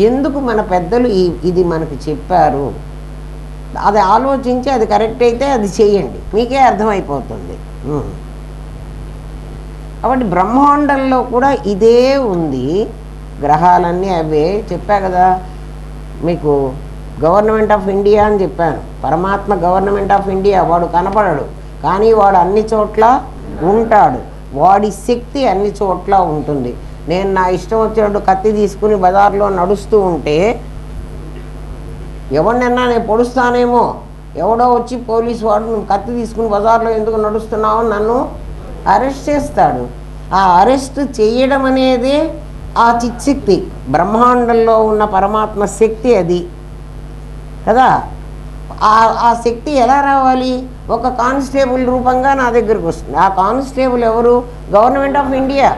ఎందుకు మన పెద్దలు ఇది మనకు చెప్పారు? అది ఆలోచించి అది కరెక్ట్ అయితే అది చేయండి, మీకే అర్థమైపోతుంది. కాబట్టి బ్రహ్మాండంలో కూడా ఇదే ఉంది. గ్రహాలన్నీ అవే చెప్పా కదా మీకు. గవర్నమెంట్ ఆఫ్ ఇండియా అని చెప్పాను. పరమాత్మ గవర్నమెంట్ ఆఫ్ ఇండియా, వాడు కనపడడు కానీ వాడు అన్ని చోట్ల ఉంటాడు. వాడి శక్తి అన్ని చోట్ల ఉంటుంది. నేను నా ఇష్టం వచ్చినట్టు కత్తి తీసుకుని బజార్లో నడుస్తూ ఉంటే ఎవరినన్నా నేను పొడుస్తానేమో, ఎవడో వచ్చి పోలీసు వాడు నువ్వు కత్తి తీసుకుని బజార్లో ఎందుకు నడుస్తున్నావు నన్ను అరెస్ట్ చేస్తాడు. ఆ అరెస్ట్ చేయడం అనేది ఆ చిత్శక్తి, బ్రహ్మాండంలో ఉన్న పరమాత్మ శక్తి అది కదా. ఆ శక్తి ఎలా రావాలి? ఒక కానిస్టేబుల్ రూపంగా నా దగ్గరకు వస్తుంది. ఆ కానిస్టేబుల్ ఎవరు? Government of India.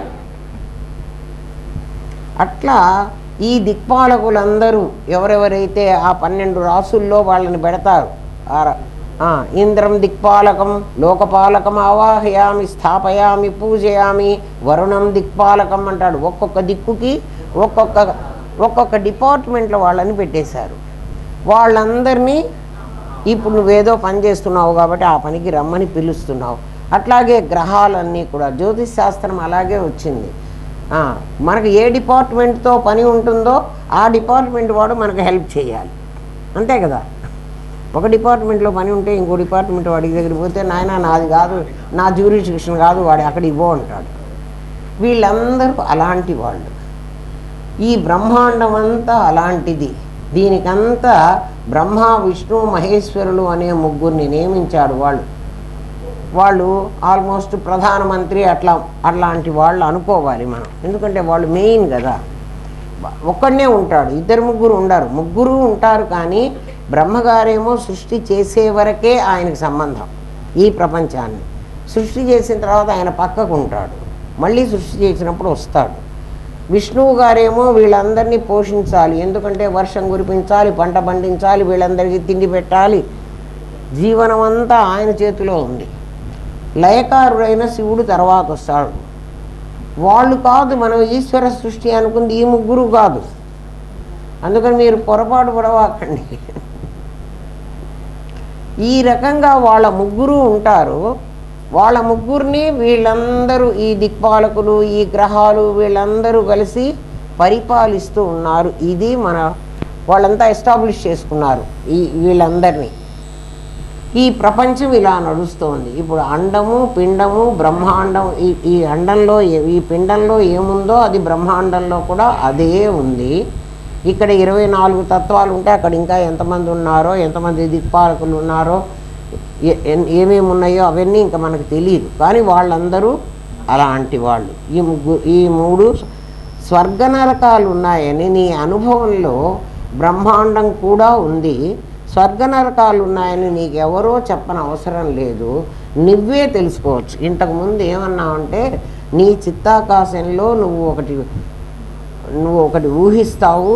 అట్లా ఈ దిక్పాలకులందరూ ఎవరెవరైతే ఆ 12 రాసుల్లో వాళ్ళని పెడతారు. ఇంద్రం దిక్పాలకం, లోకపాలకం ఆవాహయామి, స్థాపయామి, పూజయామి, వరుణం దిక్పాలకం అంటాడు. ఒక్కొక్క దిక్కుకి ఒక్కొక్క డిపార్ట్మెంట్లో వాళ్ళని పెట్టేశారు. వాళ్ళందరినీ ఇప్పుడు నువ్వేదో పని చేస్తున్నావు కాబట్టి ఆ పనికి రమ్మని పిలుస్తున్నావు. అట్లాగే గ్రహాలన్నీ కూడా జ్యోతిష్ శాస్త్రం అలాగే వచ్చింది. మనకు ఏ డిపార్ట్మెంట్తో పని ఉంటుందో ఆ డిపార్ట్మెంట్ వాడు మనకు హెల్ప్ చేయాలి, అంతే కదా. ఒక డిపార్ట్మెంట్లో పని ఉంటే ఇంకో డిపార్ట్మెంట్ వాడికి దగ్గరికి పోతే నాయన నాది కాదు, నా జ్యూరిడిక్షన్ కాదు, వాడి అక్కడ ఇవ్వో అంటాడు. వీళ్ళందరూ అలాంటి వాళ్ళు. ఈ బ్రహ్మాండం అంతా అలాంటిది. దీనికంతా బ్రహ్మ, విష్ణు, మహేశ్వరులు అనే ముగ్గురిని నియమించాడు. వాళ్ళు ఆల్మోస్ట్ ప్రధానమంత్రి అట్లాంటి వాళ్ళు అనుకోవాలి మనం. ఎందుకంటే వాళ్ళు మెయిన్ కదా. ఒక్కడనే ఉంటాడు, 2 ఉండరు. ముగ్గురు ఉంటారు కానీ బ్రహ్మగారేమో సృష్టి చేసే వరకే ఆయనకు సంబంధం. ఈ ప్రపంచాన్ని సృష్టి చేసిన తర్వాత ఆయన పక్కకు ఉంటాడు, మళ్ళీ సృష్టి చేసినప్పుడు వస్తాడు. విష్ణువు గారేమో వీళ్ళందరినీ పోషించాలి, ఎందుకంటే వర్షం కురిపించాలి, పంట పండించాలి, వీళ్ళందరికీ తిండి పెట్టాలి. జీవనం అంతా ఆయన చేతిలో ఉంది. లయకారుడైన శివుడు తర్వాత వస్తాడు. వాళ్ళు కాదు మనం ఈశ్వర సృష్టి అనుకుంది, ఈ ముగ్గురు కాదు. అందుకని మీరు పొరపాటు పడవాకండి. ఈ రకంగా వాళ్ళ ముగ్గురు ఉంటారు. వాళ్ళ ముగ్గురిని వీళ్ళందరూ, ఈ దిక్పాలకులు, ఈ గ్రహాలు, వీళ్ళందరూ కలిసి పరిపాలిస్తూ ఉన్నారు. ఇది మన వాళ్ళంతా ఎస్టాబ్లిష్ చేసుకున్నారు వీళ్ళందరినీ. ఈ ప్రపంచం ఇలా నడుస్తోంది. ఇప్పుడు అండము, పిండము, బ్రహ్మాండం. ఈ అండంలో ఈ పిండంలో ఏముందో అది బ్రహ్మాండంలో కూడా అదే ఉంది. ఇక్కడ 24 తత్వాలు ఉంటే అక్కడ ఇంకా ఎంతమంది ఉన్నారో, ఎంతమంది దిక్పాలకులు ఉన్నారో, ఏమేమి ఉన్నాయో అవన్నీ ఇంకా మనకు తెలియదు. కానీ వాళ్ళందరూ అలాంటి వాళ్ళు. ఈ 3 స్వర్గ నరకాలు ఉన్నాయని నీ అనుభవంలో బ్రహ్మాండం కూడా ఉంది. స్వర్గ నరకాలు ఉన్నాయని నీకెవరో చెప్పని అవసరం లేదు, నువ్వే తెలుసుకోవచ్చు. ఇంతకుముందు ఏమన్నావంటే నీ చిత్తాకాశంలో నువ్వు ఒకటి ఊహిస్తావు,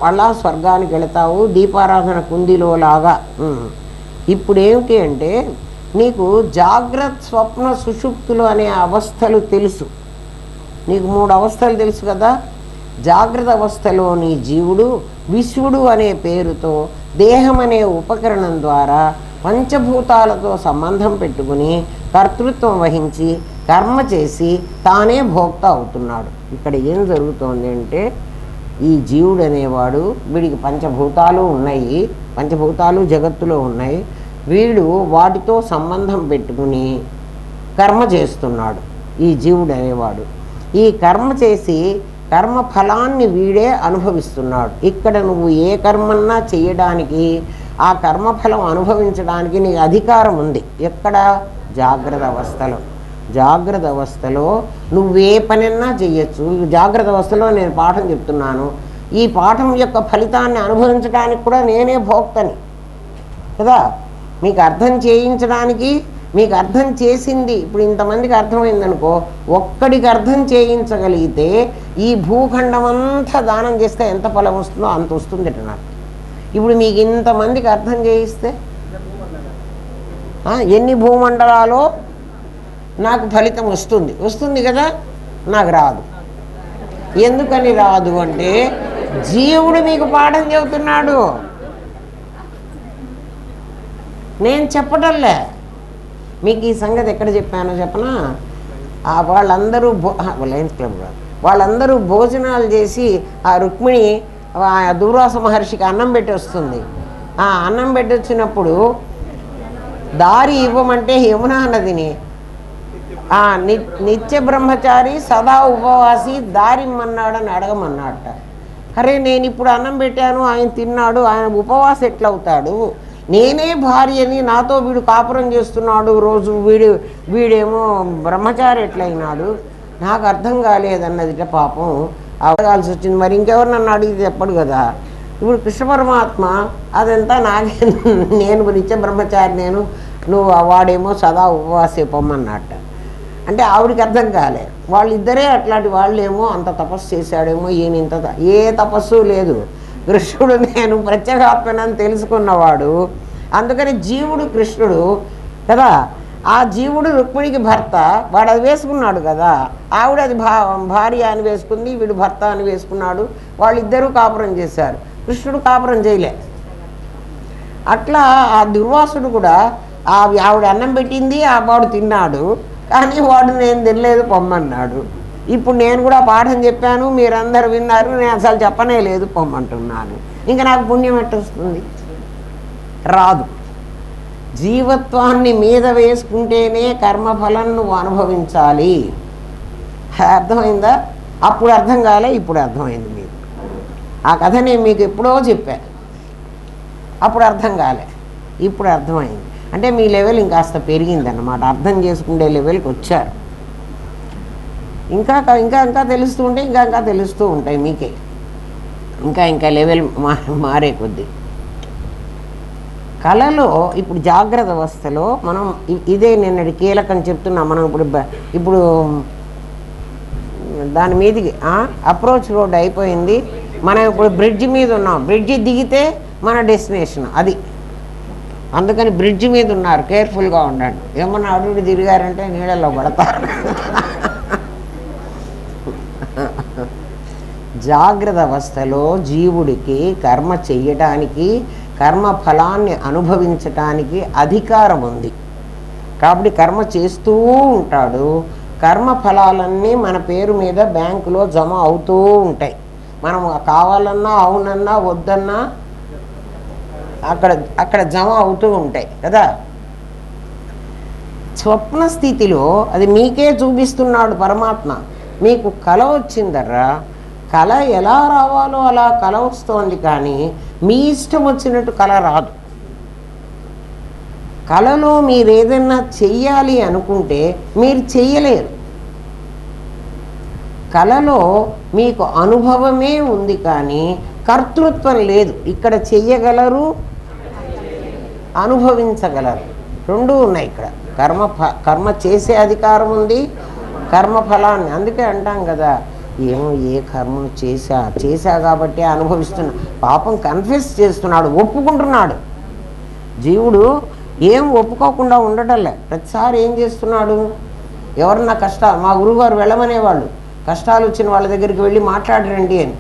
అలా స్వర్గానికి వెళతావు, దీపారాధన కుందిలో లాగా. ఇప్పుడు ఏమిటి అంటే నీకు జాగ్రత్త, స్వప్న, సుషుప్తులు అనే అవస్థలు తెలుసు. నీకు 3 అవస్థలు తెలుసు కదా. జాగ్రత్త అవస్థలో నీ జీవుడు విశ్వడు అనే పేరుతో దేహం అనే ఉపకరణం ద్వారా పంచభూతాలతో సంబంధం పెట్టుకుని కర్తృత్వం వహించి కర్మ చేసి తానే భోక్త అవుతున్నాడు. ఇక్కడ ఏం జరుగుతోంది అంటే ఈ జీవుడు అనేవాడు, వీడికి పంచభూతాలు ఉన్నాయి, పంచభూతాలు జగత్తులో ఉన్నాయి. వీడు వాటితో సంబంధం పెట్టుకుని కర్మ చేస్తున్నాడు ఈ జీవుడు అనేవాడు. ఈ కర్మ చేసి కర్మ ఫలాన్ని వీడే అనుభవిస్తున్నాడు. ఇక్కడ నువ్వు ఏ కర్మన్నా చేయడానికి, ఆ కర్మఫలం అనుభవించడానికి నీకు అధికారం ఉంది. ఎక్కడ? జాగ్రత్త అవస్థలో. జాగ్రత్త అవస్థలో నువ్వే పనన్నా చెయ్యొచ్చు. జాగ్రత్త అవస్థలో నేను పాఠం చెప్తున్నాను, ఈ పాఠం యొక్క ఫలితాన్ని అనుభవించడానికి కూడా నేనే భోక్తని కదా. మీకు అర్థం చేయించడానికి, మీకు అర్థం చేసింది ఇప్పుడు ఇంతమందికి అర్థమైందనుకో, ఒక్కడికి అర్థం చేయించగలిగితే ఈ భూఖండం అంతా దానం చేస్తే ఎంత ఫలం వస్తుందో అంత వస్తుంది నాకు. ఇప్పుడు మీకు ఇంతమందికి అర్థం చేయిస్తే ఎన్ని భూమండలాలో నాకు ఫలితం వస్తుంది కదా. నాకు రాదు. ఎందుకని రాదు అంటే జీవుడు మీకు పాఠం చెబుతున్నాడు, నేను చెప్పటంలే. మీకు ఈ సంగతి ఎక్కడ చెప్పానో చెప్పనా? వాళ్ళందరూ లయన్స్ క్లబ్ వాళ్ళందరూ భోజనాలు చేసి ఆ రుక్మిణి దూర్వాస మహర్షికి అన్నం పెట్టి వస్తుంది. ఆ అన్నం పెట్టి వచ్చినప్పుడు దారి ఇవ్వమంటే యమునా నదిని నిత్య బ్రహ్మచారి సదా ఉపవాసి దారి ఇమ్మన్నాడని అడగమన్నాడట. అరే నేను ఇప్పుడు అన్నం పెట్టాను, ఆయన తిన్నాడు, ఆయన ఉపవాసం ఎట్లవుతాడు? నేనే భార్యని, నాతో వీడు కాపురం చేస్తున్నాడు రోజు, వీడేమో బ్రహ్మచారి ఎట్లయినాడు? నాకు అర్థం కాలేదన్నదిట. పాపం అడగాల్సి వచ్చింది. మరి ఇంకెవరు నన్ను అడిగి చెప్పడు కదా. ఇప్పుడు కృష్ణ పరమాత్మ అదంతా నాకే, నేను నిత్య బ్రహ్మచారి, నువ్వు వాడేమో సదా ఉపవాసే పొమ్మన్నట్ట. అంటే ఆవిడికి అర్థం కాలే. వాళ్ళిద్దరే అట్లాంటి వాళ్ళేమో అంత తపస్సు చేశాడేమో, ఈయన ఇంత ఏ తపస్సు లేదు. కృష్ణుడు నేను ప్రత్యేగాత్మనని తెలుసుకున్నవాడు. అందుకని జీవుడు కృష్ణుడు కదా. ఆ జీవుడు రుక్మిణికి భర్త, వాడు అది వేసుకున్నాడు కదా. ఆవిడ అది భార్య అని వేసుకుంది, వీడు భర్త అని వేసుకున్నాడు. వాళ్ళిద్దరూ కాపురం చేశారు. కృష్ణుడు కాపురం చేయలే. అట్లా ఆ దుర్వాసుడు కూడా ఆవిడ అన్నం పెట్టింది, ఆ వాడు తిన్నాడు, కానీ వాడు నేను తినలేదు పొమ్మన్నాడు. ఇప్పుడు నేను కూడా పాఠం చెప్పాను, మీరందరూ విన్నారు, నేను అసలు చెప్పనే లేదు పొమ్మంటున్నాను. ఇంకా నాకు పుణ్యం ఎట్టొస్తుంది? రాదు. జీవత్వాన్ని మీద వేసుకుంటేనే కర్మఫలం నువ్వు అనుభవించాలి. అర్థమైందా? అప్పుడు అర్థం కాలే, ఇప్పుడు అర్థమైంది మీకు. ఆ కథ నేను మీకు ఎప్పుడో చెప్పా, అప్పుడు అర్థం కాలే, ఇప్పుడు అర్థమైంది. అంటే మీ లెవెల్ ఇంకాస్త పెరిగిందన్నమాట, అర్థం చేసుకునే లెవెల్కి వచ్చారు. ఇంకా ఇంకా ఇంకా తెలుస్తూ ఉంటే ఇంకా తెలుస్తూ ఉంటాయి మీకే, ఇంకా లెవెల్ మారే కొద్దీ. కళలో ఇప్పుడు జాగ్రత్త అవస్థలో మనం ఇదే నిన్నటి కీలకం చెప్తున్నాం. మనం ఇప్పుడు దాని మీదకి అప్రోచ్ రోడ్ అయిపోయింది. మనం ఇప్పుడు బ్రిడ్జి మీద ఉన్నాం. బ్రిడ్జి దిగితే మన డెస్టినేషన్ అది. అందుకని బ్రిడ్జి మీద ఉన్నారు, కేర్ఫుల్గా ఉండండి. ఏమన్నా అడుగు తిరిగారంటే నీళ్ళల్లో పడతారు. జాగ్రత్త అవస్థలో జీవుడికి కర్మ చెయ్యడానికి, కర్మ ఫలాన్ని అనుభవించటానికి అధికారం ఉంది. కాబట్టి కర్మ చేస్తూ ఉంటాడు. కర్మ ఫలాలన్నీ మన పేరు మీద బ్యాంకులో జమ అవుతూ ఉంటాయి. మనం కావాలన్నా అవునన్నా వద్దన్నా అక్కడ అక్కడ జమ అవుతూ ఉంటాయి కదా. స్వప్న స్థితిలో అది మీకే చూపిస్తున్నాడు పరమాత్మ. మీకు కల వచ్చిందర్రా, కళ ఎలా రావాలో అలా కళ వస్తోంది, కానీ మీ ఇష్టం వచ్చినట్టు కళ రాదు. కళలో మీరు ఏదైనా చెయ్యాలి అనుకుంటే మీరు చెయ్యలేరు. కళలో మీకు అనుభవమే ఉంది కానీ కర్తృత్వం లేదు. ఇక్కడ చెయ్యగలరు, అనుభవించగలరు, రెండూ ఉన్నాయి. ఇక్కడ కర్మ చేసే అధికారం ఉంది, కర్మఫలాన్ని. అందుకే అంటాం కదా, ఏమో ఏ కర్మను చేశా కాబట్టి అనుభవిస్తున్నా. పాపం కన్ఫెస్ చేస్తున్నాడు, ఒప్పుకుంటున్నాడు. జీవుడు ఏం ఒప్పుకోకుండా ఉండటంలే. ప్రతిసారి ఏం చేస్తున్నాడు, ఎవరన్నా కష్టాలు, మా గురువుగారు వెళ్ళమనేవాళ్ళు, కష్టాలు వచ్చిన వాళ్ళ దగ్గరికి వెళ్ళి మాట్లాడరండి అని.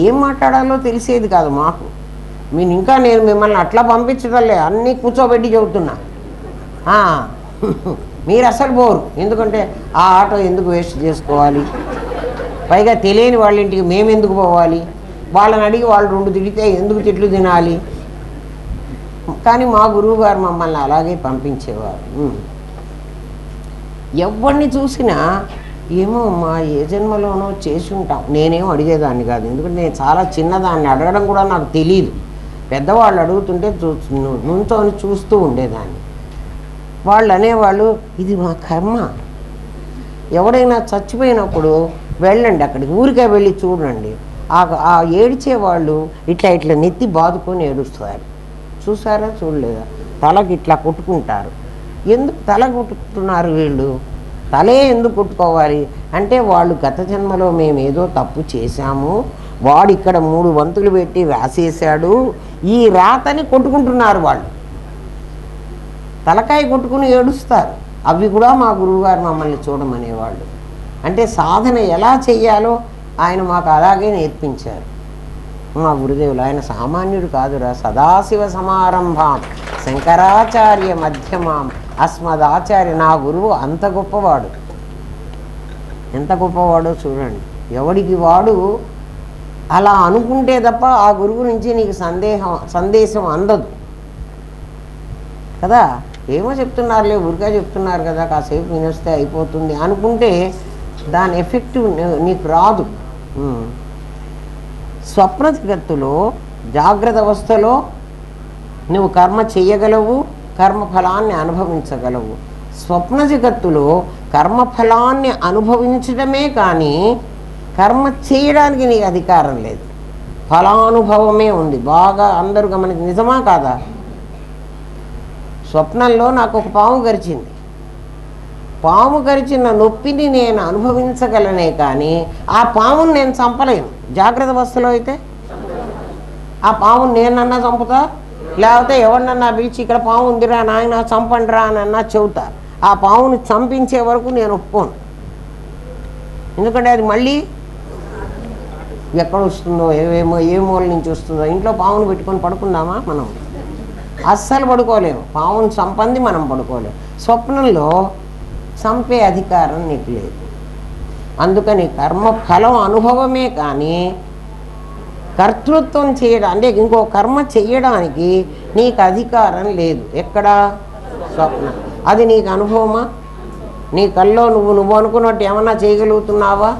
ఏం మాట్లాడాలో తెలిసేది కాదు మాకు. నేను మిమ్మల్ని అట్లా పంపించటంలే, అన్నీ కూర్చోబెట్టి చెబుతున్నా. మీరు అసలు పోరు, ఎందుకంటే ఆ ఆటో ఎందుకు వేస్ట్ చేసుకోవాలి, పైగా తెలియని వాళ్ళ ఇంటికి మేము ఎందుకు పోవాలి, వాళ్ళని అడిగి వాళ్ళు 2 తిడితే ఎందుకు తిట్లు తినాలి. కానీ మా గురువు గారు మమ్మల్ని అలాగే పంపించేవారు. ఎవరిని చూసినా ఏమో మా ఏ జన్మలోనో చేసి ఉంటాం. నేనేం అడిగేదాన్ని కాదు, ఎందుకంటే నేను చాలా చిన్నదాన్ని, అడగడం కూడా నాకు తెలియదు. పెద్దవాళ్ళు అడుగుతుంటే నుంచొని చూస్తూ ఉండేదాన్ని. వాళ్ళు అనేవాళ్ళు, ఇది మా కర్మ. ఎవడైనా చచ్చిపోయినప్పుడు వెళ్ళండి అక్కడికి, ఊరికే వెళ్ళి చూడండి. ఆ ఏడ్చేవాళ్ళు ఇట్లా నెత్తి బాదుకొని ఏడుస్తారు. చూసారా చూడలేదా? తలకి ఇట్లా కొట్టుకుంటారు. ఎందుకు తల కొట్టుకుంటున్నారు వీళ్ళు? తలే ఎందుకు కొట్టుకోవాలి అంటే, వాళ్ళు గత జన్మలో మేము ఏదో తప్పు చేశాము, వాడు ఇక్కడ 3 వంతులు పెట్టి రాసేశాడు, ఈ రాతని కొట్టుకుంటున్నారు. వాళ్ళు తలకాయ కొట్టుకుని ఏడుస్తారు. అవి కూడా మా గురువుగారు మమ్మల్ని చూడమనేవాళ్ళు. అంటే సాధన ఎలా చెయ్యాలో ఆయన మాకు అలాగే నేర్పించారు. మా గురుదేవులు ఆయన సామాన్యుడు కాదురా. సదాశివ సమారంభాం శంకరాచార్య మధ్యమాం అస్మదాచార్య. నా గురువు అంత గొప్పవాడు. ఎంత గొప్పవాడో చూడండి. ఎవడికి వాడు అలా అనుకుంటే తప్ప ఆ గురువు నుంచి నీకు సందేశం అందదు కదా. ఏమో చెప్తున్నారులే, ఊరికే చెప్తున్నారు కదా, కాసేపు వినొస్తే అయిపోతుంది అనుకుంటే దాని ఎఫెక్టివ్ నీకు రాదు. స్వప్న జగత్తులో, జాగ్రత్త అవస్థలో నువ్వు కర్మ చెయ్యగలవు, కర్మఫలాన్ని అనుభవించగలవు. స్వప్న జగత్తులో కర్మఫలాన్ని అనుభవించడమే కానీ కర్మ చేయడానికి నీకు అధికారం లేదు. ఫలానుభవమే ఉంది. బాగా అందరూ గమనించి, నిజమా కాదా? స్వప్నంలో నాకు ఒక పాము గరిచింది. పాము గరిచిన నొప్పిని నేను అనుభవించగలనే కానీ ఆ పాముని నేను చంపలేను. జాగ్రత్త అవస్థలో అయితే ఆ పాముని నేనన్నా చంపుతా, లేకపోతే ఎవరినన్నా పిలిచి ఇక్కడ పాము ఉందిరా నాయన చంపండిరా అని అన్నా చెబుతా. ఆ పాముని చంపించే వరకు నేను ఒప్పుకోను. ఎందుకంటే అది మళ్ళీ ఎక్కడ వస్తుందో, ఏ మూల నుంచి వస్తుందో. ఇంట్లో పామును పెట్టుకొని పడుకుందామా మనం? అస్సలు పడుకోలేము. పాముని చంపంది మనం పడుకోలేము. స్వప్నంలో చంపే అధికారం నీకు లేదు. అందుకని కర్మఫలం అనుభవమే కానీ కర్తృత్వం చేయడం అంటే ఇంకో కర్మ చెయ్యడానికి నీకు అధికారం లేదు. ఎక్కడ? స్వప్నం. అది నీకు అనుభవమా? నీ కల్లో నువ్వు అనుకున్నట్టు ఏమన్నా చేయగలుగుతున్నావా?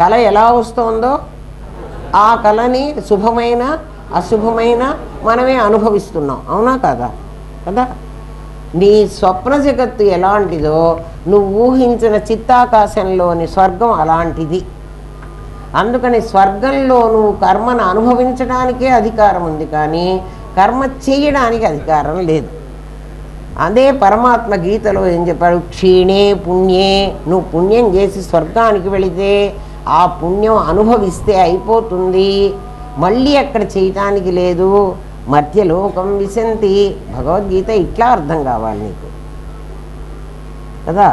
కళ ఎలా వస్తుందో ఆ కళని శుభమైన అశుభమైన మనమే అనుభవిస్తున్నాం. అవునా కదా? కదా. నీ స్వప్న జగత్తు ఎలాంటిదో నువ్వు ఊహించిన చిత్తాకాశంలోని స్వర్గం అలాంటిది. అందుకని స్వర్గంలో నువ్వు కర్మను అనుభవించడానికే అధికారం ఉంది కానీ కర్మ చేయడానికి అధికారం లేదు. అదే పరమాత్మ గీతలో ఏం చెప్పాడు? క్షీణే పుణ్యే. నువ్వు పుణ్యం చేసి స్వర్గానికి వెళితే ఆ పుణ్యం అనుభవిస్తే అయిపోతుంది, మళ్ళీ అక్కడ చేయటానికి లేదు. మధ్యలోకం విశంతి. భగవద్గీత ఇట్లా అర్థం కావాలి నీకు కదా.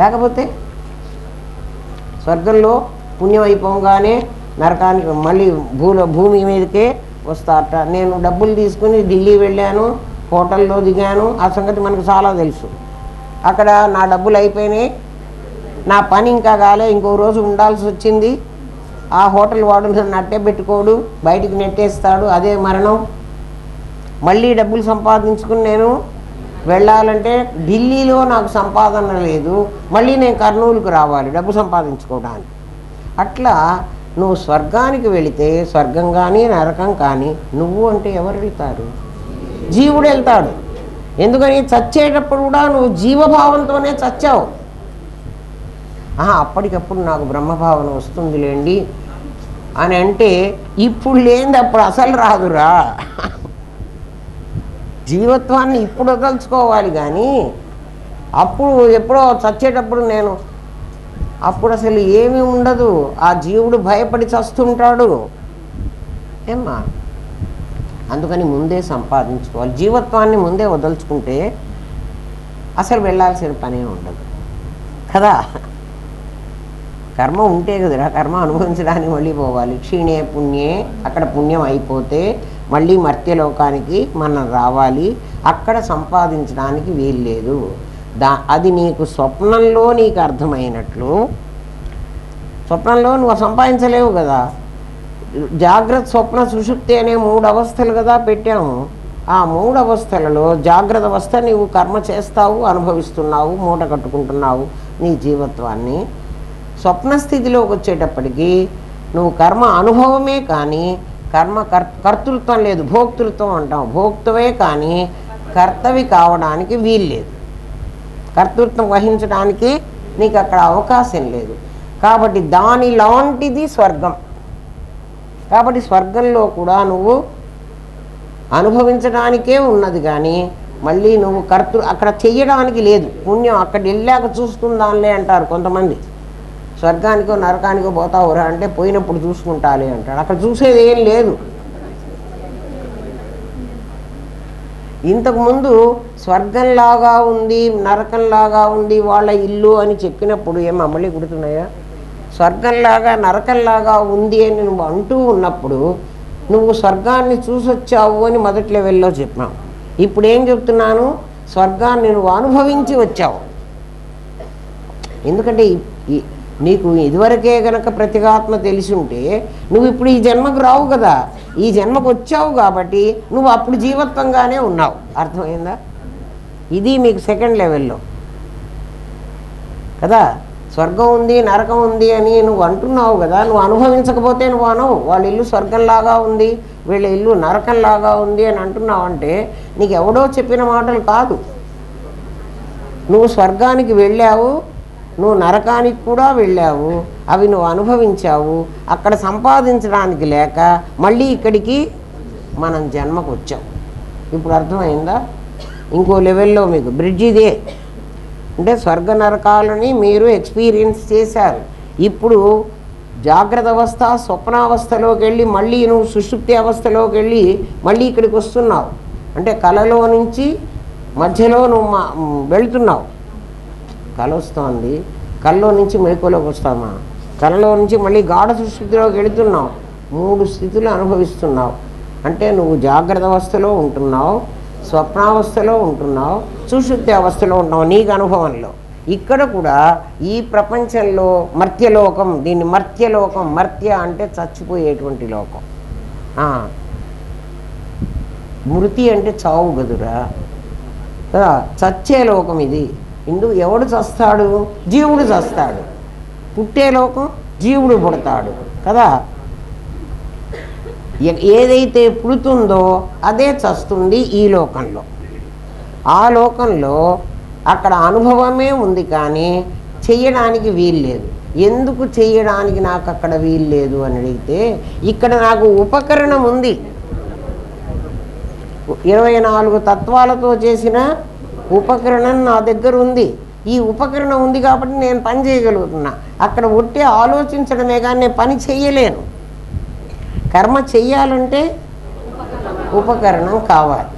లేకపోతే స్వర్గంలో పుణ్యం అయిపోగానే నరకానికి మళ్ళీ భూమి మీదకే వస్తారట. నేను డబ్బులు తీసుకుని ఢిల్లీ వెళ్ళాను, హోటల్లో దిగాను, ఆ సంగతి మనకు చాలా తెలుసు. అక్కడ నా డబ్బులు అయిపోయినాయి, నా పని ఇంకా కాలే, ఇంకో రోజు ఉండాల్సి వచ్చింది, ఆ హోటల్ వాడు నన్ను అట్టే పెట్టుకోడు, బయటికి నెట్టేస్తాడు, అదే మరణం. మళ్ళీ డబ్బులు సంపాదించుకుని నేను వెళ్ళాలంటే ఢిల్లీలో నాకు సంపాదన లేదు, మళ్ళీ నేను కర్నూలుకు రావాలి డబ్బు సంపాదించుకోవడానికి. అట్లా నువ్వు స్వర్గానికి వెళితే స్వర్గం కానీ నరకం కానీ నువ్వు అంటే ఎవరు వెళ్తారు? జీవుడు వెళ్తాడు. ఎందుకని చచ్చేటప్పుడు కూడా నువ్వు జీవభావంతోనే చచ్చావు. అప్పటికప్పుడు నాకు బ్రహ్మభావన వస్తుందిలేండి అని అంటే ఇప్పుడు లేనిది అప్పుడు అసలు రాదురా. జీవత్వాన్ని ఇప్పుడు వదలుచుకోవాలి కానీ అప్పుడు ఎప్పుడో చచ్చేటప్పుడు నేను అప్పుడు అసలు ఏమీ ఉండదు. ఆ జీవుడు భయపడి చస్తుంటాడు ఏమ్మా. అందుకని ముందే సంపాదించుకోవాలి. జీవత్వాన్ని ముందే వదలుచుకుంటే అసలు వెళ్ళాల్సిన పనే ఉండదు కదా. కర్మ ఉంటే కదరా, కర్మ అనుభవించడానికి మళ్ళీ పోవాలి. క్షీణే పుణ్యే, అక్కడ పుణ్యం అయిపోతే మళ్ళీ మర్త్యలోకానికి మనం రావాలి. అక్కడ సంపాదించడానికి వీల్లేదు. అది నీకు స్వప్నంలో నీకు అర్థమైనట్లు, స్వప్నంలో నువ్వు సంపాదించలేవు కదా. జాగ్రత్త, స్వప్న, సుషుప్తి అనే 3 అవస్థలు కదా పెట్టాము. ఆ 3 అవస్థలలో జాగ్రత్త అవస్థ నీవు కర్మ చేస్తావు, అనుభవిస్తున్నావు, మూట కట్టుకుంటున్నావు నీ జీవత్వాన్ని. స్వప్నస్థితిలోకి వచ్చేటప్పటికి నువ్వు కర్మ అనుభవమే కానీ కర్మ కర్తృత్వం లేదు, భోక్తృత్వం అంటాం. భోక్తవే కానీ కర్తవి కావడానికి వీల్లేదు. కర్తృత్వం వహించడానికి నీకు అక్కడ అవకాశం లేదు. కాబట్టి దాని లాంటిది స్వర్గం. కాబట్టి స్వర్గంలో కూడా నువ్వు అనుభవించడానికే ఉన్నది కానీ మళ్ళీ నువ్వు అక్కడ చెయ్యడానికి లేదు. పుణ్యం అక్కడ వెళ్ళాక చూసుకుందాంలే అంటారు కొంతమంది. స్వర్గానికో నరకానికో పోతావురా అంటే పోయినప్పుడు చూసుకుంటాలే అంటాడు. అక్కడ చూసేది ఏం లేదు. ఇంతకుముందు స్వర్గంలాగా ఉంది, నరకంలాగా ఉంది వాళ్ళ ఇల్లు అని చెప్పినప్పుడు ఏం మళ్ళీ గుర్తున్నాయా? స్వర్గంలాగా నరకంలాగా ఉంది అని నువ్వు అంటూ ఉన్నప్పుడు నువ్వు స్వర్గాన్ని చూసొచ్చావు అని మొదటి లెవెల్లో చెప్పావు. ఇప్పుడు ఏం చెప్తున్నాను? స్వర్గాన్ని నువ్వు అనుభవించి వచ్చావు. ఎందుకంటే నీకు ఇదివరకే గనక ప్రతిగాత్మ తెలిసి ఉంటే నువ్వు ఇప్పుడు ఈ జన్మకు రావు కదా. ఈ జన్మకు వచ్చావు కాబట్టి నువ్వు అప్పుడు జీవత్వంగానే ఉన్నావు. అర్థమైందా? ఇది మీకు సెకండ్ లెవెల్లో కదా. స్వర్గం ఉంది, నరకం ఉంది అని నువ్వు అంటున్నావు కదా. నువ్వు అనుభవించకపోతే నువ్వు అనవు వాళ్ళ ఇల్లు స్వర్గంలాగా ఉంది, వీళ్ళ ఇల్లు నరకంలాగా ఉంది అని అంటున్నావు అంటే నీకు ఎవడో చెప్పిన మాటలు కాదు. నువ్వు స్వర్గానికి వెళ్ళావు, నువ్వు నరకానికి కూడా వెళ్ళావు, అవి నువ్వు అనుభవించావు. అక్కడ సంపాదించడానికి లేక మళ్ళీ ఇక్కడికి మనం జన్మకు వచ్చాం. ఇప్పుడు అర్థమైందా? ఇంకో లెవెల్లో మీకు బ్రిడ్జ్ ఇదే. అంటే స్వర్గ నరకాలని మీరు ఎక్స్పీరియన్స్ చేశారు. ఇప్పుడు జాగ్రత్త అవస్థ, స్వప్నావస్థలోకి వెళ్ళి మళ్ళీ నువ్వు సుషుప్తి అవస్థలోకి వెళ్ళి మళ్ళీ ఇక్కడికి వస్తున్నావు. అంటే కలలో నుంచి మధ్యలో నువ్వు వెళ్తున్నావు. కళ వస్తుంది, కళ్ళలో నుంచి మెలకువలోకి వస్తామా, కళలో నుంచి మళ్ళీ గాఢ సుషుప్తిలోకి వెళుతున్నావు. 3 స్థితులు అనుభవిస్తున్నావు. అంటే నువ్వు జాగ్రత్త అవస్థలో ఉంటున్నావు, స్వప్నావస్థలో ఉంటున్నావు, సుషుప్తి అవస్థలో ఉంటున్నావు నీకు అనుభవంలో. ఇక్కడ కూడా ఈ ప్రపంచంలో మర్త్యలోకం, దీన్ని మర్త్యలోకం, మర్త్య అంటే చచ్చిపోయేటువంటి లోకం. మృతి అంటే చావు గదురా కదా. చచ్చే లోకం ఇది. ఇందుకు ఎవడు చస్తాడు? జీవుడు చస్తాడు. పుట్టే లోకం జీవుడు పుడతాడు కదా. ఏదైతే పుడుతుందో అదే చస్తుంది ఈ లోకంలో. ఆ లోకంలో అక్కడ అనుభవమే ఉంది కానీ చెయ్యడానికి వీల్లేదు. ఎందుకు చెయ్యడానికి నాకు అక్కడ వీల్లేదు అని అడిగితే, ఇక్కడ నాకు ఉపకరణం ఉంది. 24 తత్వాలతో చేసిన ఉపకరణం నా దగ్గర ఉంది. ఈ ఉపకరణం ఉంది కాబట్టి నేను పని చేయగలుగుతున్నా. అక్కడ ఒట్టే ఆలోచించడమే కానీ నేను పని చెయ్యలేను. కర్మ చెయ్యాలంటే ఉపకరణం కావాలి.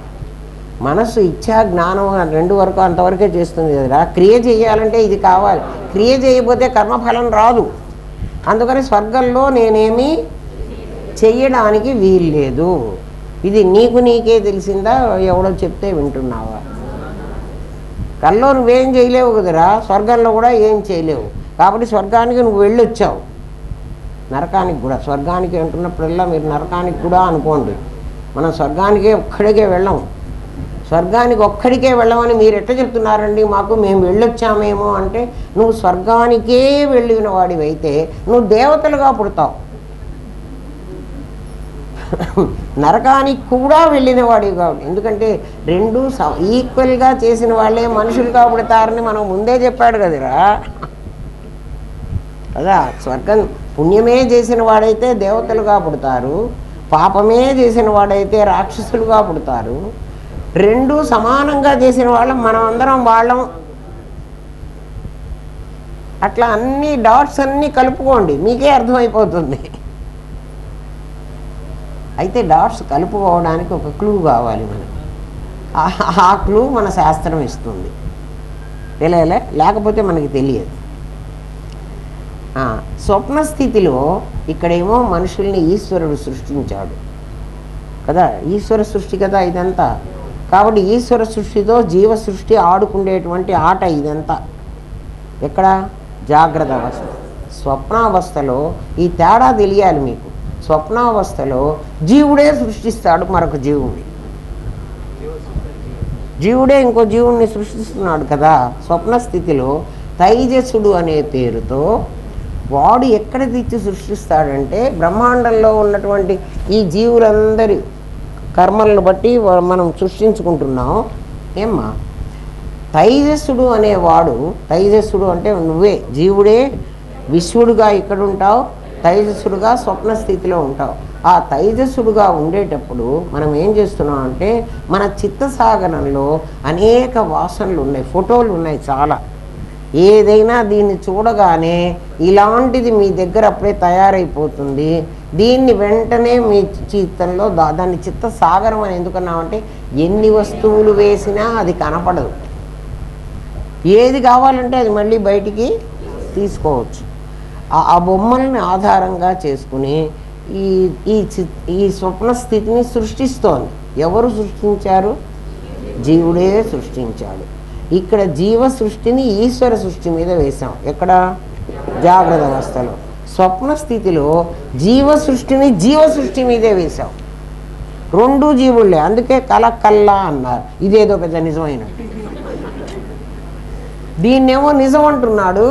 మనస్సు, ఇచ్ఛా, జ్ఞానం 2 వరకు అంతవరకే చేస్తుంది కదరా. క్రియ చేయాలంటే ఇది కావాలి. క్రియ చేయకపోతే కర్మఫలం రాదు. అందుకని స్వర్గంలో నేనేమి చెయ్యడానికి వీల్లేదు. ఇది నీకు నీకే తెలిసిందా, ఎవడో చెప్తే వింటున్నావా? కల్లో నువ్వేం చేయలేవు కదరా, స్వర్గంలో కూడా ఏం చేయలేవు. కాబట్టి స్వర్గానికి నువ్వు వెళ్ళొచ్చావు. నరకానికి కూడా. స్వర్గానికి అంటున్నప్పుడల్లా మీరు నరకానికి కూడా అనుకోండి. మనం స్వర్గానికే ఒక్కడికే వెళ్ళం. స్వర్గానికి ఒక్కడికే వెళ్ళమని మీరు ఎట్లా చెప్తున్నారండి మాకు, మేము వెళ్ళొచ్చామేమో అంటే, నువ్వు స్వర్గానికే వెళ్ళిన వాడివైతే నువ్వు దేవతలుగా పుడతావు. నరకానికి కూడా వెళ్ళిన వాడివి కాబట్టి, ఎందుకంటే రెండు ఈక్వల్గా చేసిన వాళ్ళే మనుషులుగా పుడతారని మనం ముందే చెప్పాడు కదరా కదా. స్వర్గం పుణ్యమే చేసిన వాడైతే దేవతలుగా పుడతారు, పాపమే చేసిన వాడైతే రాక్షసులుగా పుడతారు. రెండు సమానంగా చేసిన వాళ్ళం మనం అందరం వాళ్ళం. అట్లా అన్ని డాట్స్ అన్నీ కలుపుకోండి, మీకే అర్థమైపోతుంది. అయితే డాట్స్ కలుపుకోవడానికి ఒక క్లూ కావాలి మనకు. ఆ క్లూ మన శాస్త్రం ఇస్తుంది. తెలియలే, లేకపోతే మనకి తెలియదు. స్వప్న స్థితిలో ఇక్కడేమో మనుషుల్ని ఈశ్వరుడు సృష్టించాడు కదా, ఈశ్వర సృష్టి కదా ఇదంతా. కాబట్టి ఈశ్వర సృష్టితో జీవ సృష్టి ఆడుకునేటువంటి ఆట ఇదంతా. ఎక్కడ? జాగ్రత్త అవస్థ. స్వప్నావస్థలో ఈ తేడా తెలియాలి మీకు. స్వప్నావస్థలో జీవుడే సృష్టిస్తాడు మరొక జీవుని, జీవుడే ఇంకో జీవుణ్ణి సృష్టిస్తున్నాడు కదా. స్వప్న స్థితిలో తైజసుడు అనే పేరుతో వాడు ఎక్కడ తెచ్చి సృష్టిస్తాడంటే, బ్రహ్మాండంలో ఉన్నటువంటి ఈ జీవులందరి కర్మలను బట్టి మనం సృష్టించుకుంటున్నాం. ఏమ్మా, తైజస్సుడు అనేవాడు, తైజస్సుడు అంటే నువ్వే, జీవుడే విశ్వడుగా ఇక్కడ ఉంటావు, తైజస్సుడుగా స్వప్న స్థితిలో ఉంటావు. ఆ తైజస్సుడుగా ఉండేటప్పుడు మనం ఏం చేస్తున్నాం అంటే, మన చిత్తసాగరంలో అనేక వాసనలు ఉన్నాయి, ఫోటోలు ఉన్నాయి చాలా. ఏదైనా దీన్ని చూడగానే ఇలాంటిది మీ దగ్గర అప్పుడే తయారైపోతుంది. దీన్ని వెంటనే మీ చిత్తంలో దాన్ని చిత్తసాగరం అని ఎందుకన్నామంటే, ఎన్ని వస్తువులు వేసినా అది కనపడదు. ఏది కావాలంటే అది మళ్ళీ బయటికి తీసుకోవచ్చు. ఆ బొమ్మల్ని ఆధారంగా చేసుకుని ఈ స్వప్న స్థితిని సృష్టిస్తోంది. ఎవరు సృష్టించారు? జీవుడే సృష్టించాడు. ఇక్కడ జీవ సృష్టిని ఈశ్వర సృష్టి మీద వేశాం. ఎక్కడ? జాగ్రత్త అవస్థలో. స్వప్న స్థితిలో జీవ సృష్టిని జీవ సృష్టి మీదే వేశాం. రెండు జీవుళ్ళే, అందుకే కల్లా అన్నారు. ఇదేదో పెద్ద నిజమైనట్టు. దీన్నేమో నిజం అంటున్నాడు,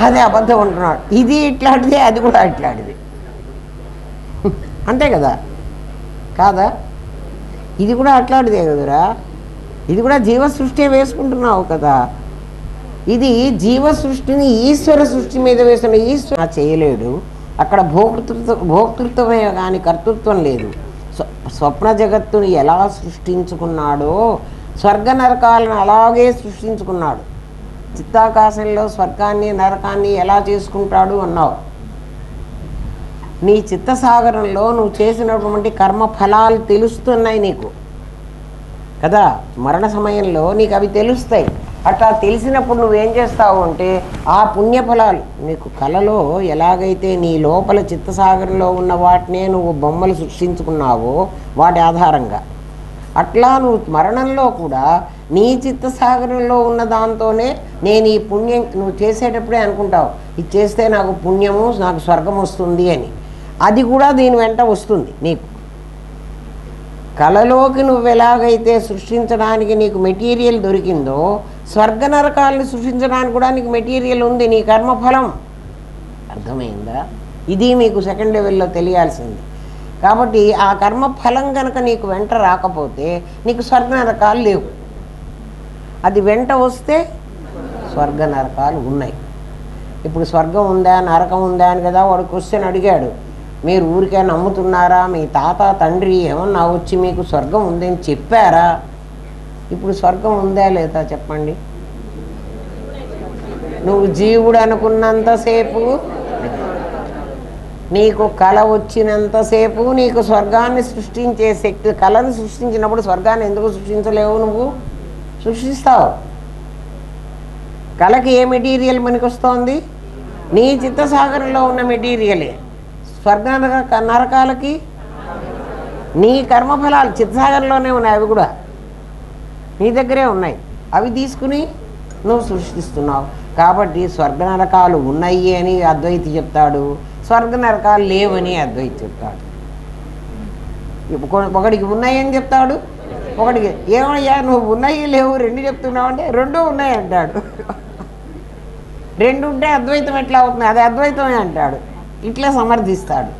అదే అబద్ధం అంటున్నాడు. ఇది ఇట్లాంటిదే, అది కూడా ఇట్లాంటిది. అంతే కదా, కాదా? ఇది కూడా అట్లాంటిదే కదరా, ఇది కూడా జీవ సృష్టి వేసుకుంటున్నావు కదా. ఇది జీవ సృష్టిని ఈశ్వర సృష్టి మీద వేసిన ఈశ్వర చేయలేడు. అక్కడ భోక్తృత్వమే కానీ కర్తృత్వం లేదు. స్వప్న జగత్తుని ఎలా సృష్టించుకున్నాడో స్వర్గ నరకాలను అలాగే సృష్టించుకున్నాడు. చిత్తాకాశంలో స్వర్గాన్ని నరకాన్ని ఎలా చేసుకుంటాడు అన్నావు. నీ చిత్తసాగరంలో నువ్వు చేసినటువంటి కర్మ ఫలాలు తెలుస్తున్నాయి నీకు కదా. మరణ సమయంలో నీకు అవి తెలుస్తాయి. అట్లా తెలిసినప్పుడు నువ్వేం చేస్తావు అంటే, ఆ పుణ్యఫలాలు నీకు కలలో ఎలాగైతే నీ లోపల చిత్తసాగరంలో ఉన్న వాటినే నువ్వు బొమ్మలు సృష్టించుకున్నావో వాటి ఆధారంగా, అట్లా నువ్వు మరణంలో కూడా నీ చిత్తసాగరంలో ఉన్న దాంతోనే నేను ఈ పుణ్యం, నువ్వు చేసేటప్పుడే అనుకుంటావు ఇది చేస్తే నాకు పుణ్యము, నాకు స్వర్గం వస్తుంది అని. అది కూడా దీని వెంట వస్తుంది నీకు. కలలోకి నువ్వు ఎలాగైతే సృష్టించడానికి నీకు మెటీరియల్ దొరికిందో, స్వర్గ నరకాలను సృష్టించడానికి కూడా నీకు మెటీరియల్ ఉంది, నీ కర్మఫలం. అర్థమైందా? ఇది మీకు సెకండ్ లెవెల్లో తెలియాల్సింది. కాబట్టి ఆ కర్మఫలం కనుక నీకు వెంట రాకపోతే నీకు స్వర్గ నరకాలు లేవు. అది వెంట వస్తే స్వర్గ నరకాలు ఉన్నాయి. ఇప్పుడు స్వర్గం ఉందా నరకం ఉందా అని కదా వాడు క్వశ్చన్ అడిగాడు. మీరు ఊరికే నమ్ముతున్నారా? మీ తాత తండ్రి ఏమన్నా వచ్చి మీకు స్వర్గం ఉందని చెప్పారా? ఇప్పుడు స్వర్గం ఉందా లేదా చెప్పండి. నువ్వు జీవుడు అనుకున్నంతసేపు, నీకు కళ వచ్చినంతసేపు నీకు స్వర్గాన్ని సృష్టించే శక్తి, కళను సృష్టించినప్పుడు స్వర్గాన్ని ఎందుకు సృష్టించలేవు? నువ్వు సృష్టిస్తావు. కళకి ఏ మెటీరియల్ మనకి వస్తుంది? నీ చిత్తసాగరంలో ఉన్న మెటీరియలే. స్వర్గ నరకాలకి నీ కర్మఫలాలు చిత్తసాగరంలోనే ఉన్నాయి, అవి కూడా నీ దగ్గరే ఉన్నాయి. అవి తీసుకుని నువ్వు సృష్టిస్తున్నావు. కాబట్టి స్వర్గ నరకాలు ఉన్నాయి అని అద్వైతి చెప్తాడు, స్వర్గ నరకాలు లేవని అద్వైతి చెప్తాడు. ఒకడికి ఉన్నాయని చెప్తాడు, ఒకడికి ఏమయ్యా నువ్వు ఉన్నాయి లేవు రెండు చెప్తున్నావు అంటే రెండూ ఉన్నాయి అంటాడు. రెండు ఉంటే అద్వైతం ఎట్లా అవుతుంది, అది అద్వైతమే అంటాడు, ఇట్లా సమర్థిస్తాడు.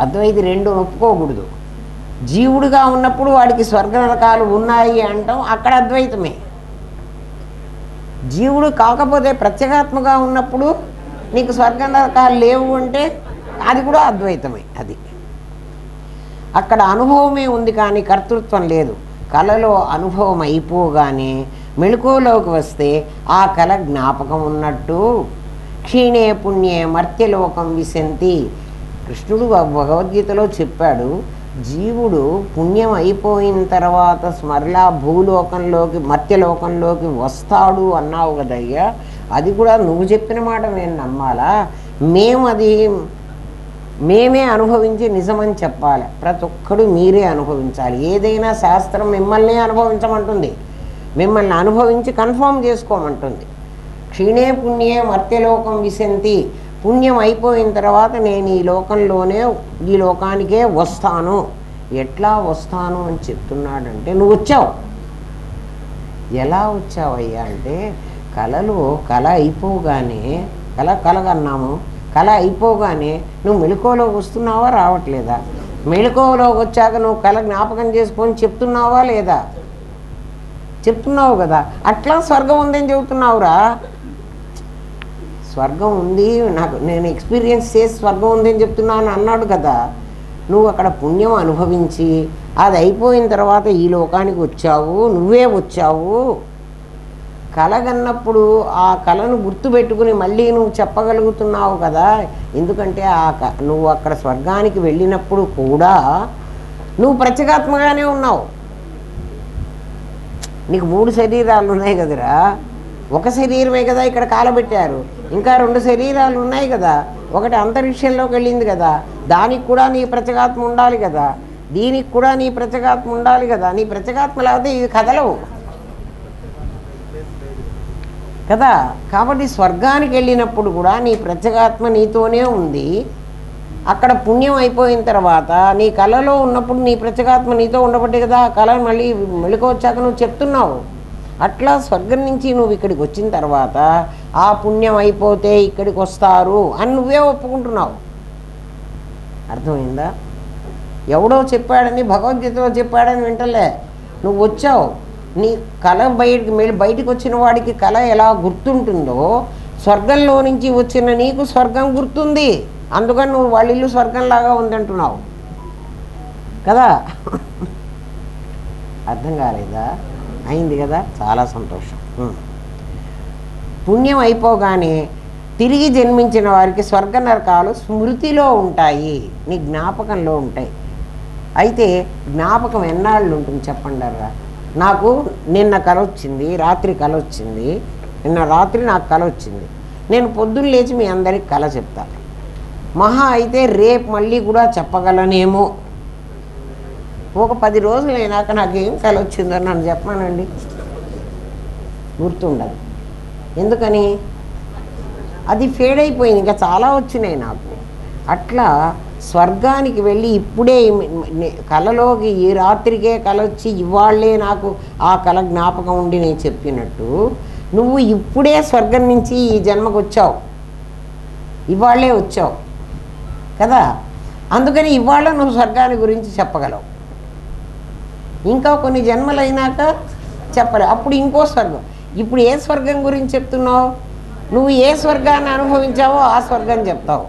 అద్వైతి రెండు ఒప్పుకోకూడదు. జీవుడుగా ఉన్నప్పుడు వాడికి స్వర్గ నరకాలు ఉన్నాయి అంటాం, అక్కడ అద్వైతమే. జీవుడు కాకపోతే ప్రత్యేగాత్మగా ఉన్నప్పుడు నీకు స్వర్గ నరకాలు లేవు అంటే అది కూడా అద్వైతమే. అది అక్కడ అనుభవమే ఉంది కానీ కర్తృత్వం లేదు. కళలో అనుభవం అయిపోగానే మెళుకువలోకి వస్తే ఆ కళ జ్ఞాపకం ఉన్నట్టు. క్షీణే పుణ్యే మర్త్యలోకం విశంతి. కృష్ణుడు భగవద్గీతలో చెప్పాడు, జీవుడు పుణ్యం అయిపోయిన తర్వాత మరలా భూలోకంలోకి మర్త్యలోకంలోకి వస్తాడు అన్నావు కదయ్యా, అది కూడా నువ్వు చెప్పిన మాట నేను నమ్మాలా? మేమే అనుభవించి నిజమని చెప్పాలి. ప్రతి ఒక్కడు మీరే అనుభవించాలి. ఏదైనా శాస్త్రం మిమ్మల్ని అనుభవించమంటుంది, మిమ్మల్ని అనుభవించి కన్ఫర్మ్ చేసుకోమంటుంది. క్షీణే పుణ్యే మర్త్యలోకం విశంతి. పుణ్యం అయిపోయిన తర్వాత నేను ఈ లోకానికే వస్తాను. ఎట్లా వస్తాను అని చెప్తున్నాడంటే, నువ్వు వచ్చావు. ఎలా వచ్చావయ్యా అంటే, కళ అయిపోగానే కలగన్నాము, కళ అయిపోగానే నువ్వు మెళుకువలోకి వస్తున్నావా రావట్లేదా? మెళుకువలోకి వచ్చాక నువ్వు కళ జ్ఞాపకం చేసుకొని చెప్తున్నావా లేదా? చెప్తున్నావు కదా. అట్లా స్వర్గం ఉందని చెబుతున్నావురా. స్వర్గం ఉంది, నేను ఎక్స్పీరియన్స్ చేసి స్వర్గం ఉందని చెప్తున్నాను అన్నాడు కదా. నువ్వు అక్కడ పుణ్యం అనుభవించి అది అయిపోయిన తర్వాత ఈ లోకానికి వచ్చావు, నువ్వే వచ్చావు. కలగన్నప్పుడు ఆ కళను గుర్తుపెట్టుకుని మళ్ళీ నువ్వు చెప్పగలుగుతున్నావు కదా. ఎందుకంటే నువ్వు అక్కడ స్వర్గానికి వెళ్ళినప్పుడు కూడా నువ్వు ప్రత్యేగాత్మగానే ఉన్నావు. నీకు 3 శరీరాలు ఉన్నాయి కదరా. ఒక శరీరమే కదా ఇక్కడ కాలబెట్టారు, ఇంకా 2 శరీరాలు ఉన్నాయి కదా. ఒకటి అంతరిక్షంలోకి వెళ్ళింది కదా, దానికి కూడా నీ ప్రత్యేగాత్మ ఉండాలి కదా, దీనికి కూడా నీ ప్రత్యేగాత్మ ఉండాలి కదా. నీ ప్రత్యేగాత్మ లేకపోతే ఇది కదలవు కదా. కాబట్టి స్వర్గానికి వెళ్ళినప్పుడు కూడా నీ ప్రత్యేగాత్మ నీతోనే ఉంది. అక్కడ పుణ్యం అయిపోయిన తర్వాత నీ కళలో ఉన్నప్పుడు నీ ప్రత్యేగాత్మ నీతో ఉండబట్టే కదా ఆ కళ మళ్ళీ మెళుకువచ్చాక నువ్వు చెప్తున్నావు. అట్లా స్వర్గం నుంచి నువ్వు ఇక్కడికి వచ్చిన తర్వాత ఆ పుణ్యం అయిపోతే ఇక్కడికి వస్తారు అని నువ్వే ఒప్పుకుంటున్నావు. అర్థమైందా? ఎవడో చెప్పాడని, భగవద్గీతలో చెప్పాడని వింటలే. నువ్వు వచ్చావు, నీ కళ బయటికి వచ్చిన వాడికి కళ ఎలా గుర్తుంటుందో స్వర్గంలో నుంచి వచ్చిన నీకు స్వర్గం గుర్తుంది. అందుకని నువ్వు వాళ్ళ ఇల్లు స్వర్గంలాగా ఉందంటున్నావు కదా. అర్థం కాలేదా? అయింది కదా, చాలా సంతోషం. పుణ్యం అయిపోగానే తిరిగి జన్మించిన వారికి స్వర్గ నరకాలు స్మృతిలో ఉంటాయి, నీ జ్ఞాపకంలో ఉంటాయి. అయితే జ్ఞాపకం ఎన్నాళ్ళు ఉంటుంది చెప్పండిరా. నాకు నిన్న కల వచ్చింది, రాత్రి కల వచ్చింది, నిన్న రాత్రి నాకు కల వచ్చింది. నేను పొద్దున్న లేచి మీ అందరికి కల చెప్తాను. మహా అయితే రేపు మళ్ళీ కూడా చెప్పగలనేమో. ఒక 10 రోజులు అయినాక నాకేం కల వచ్చిందో నన్ను చెప్పానండి, గుర్తుండదు. ఎందుకని? అది ఫేడ్ అయిపోయింది. ఇంకా చాలా వచ్చినాయి నాకు. అట్లా స్వర్గానికి వెళ్ళి ఇప్పుడే కళలోకి ఈ రాత్రికే కల వచ్చి ఇవాళ్లే నాకు ఆ కళ జ్ఞాపకం ఉండి నేను చెప్పినట్టు నువ్వు ఇప్పుడే స్వర్గం నుంచి ఈ జన్మకు వచ్చావు, ఇవాళ్లే వచ్చావు కదా. అందుకని ఇవాళ నువ్వు స్వర్గాన్ని గురించి చెప్పగలవు. ఇంకా కొన్ని జన్మలైనాక చెప్పలేవు, అప్పుడు ఇంకో స్వర్గం. ఇప్పుడు ఏ స్వర్గం గురించి చెప్తున్నావు? నువ్వు ఏ స్వర్గాన్ని అనుభవించావో ఆ స్వర్గం చెప్తావు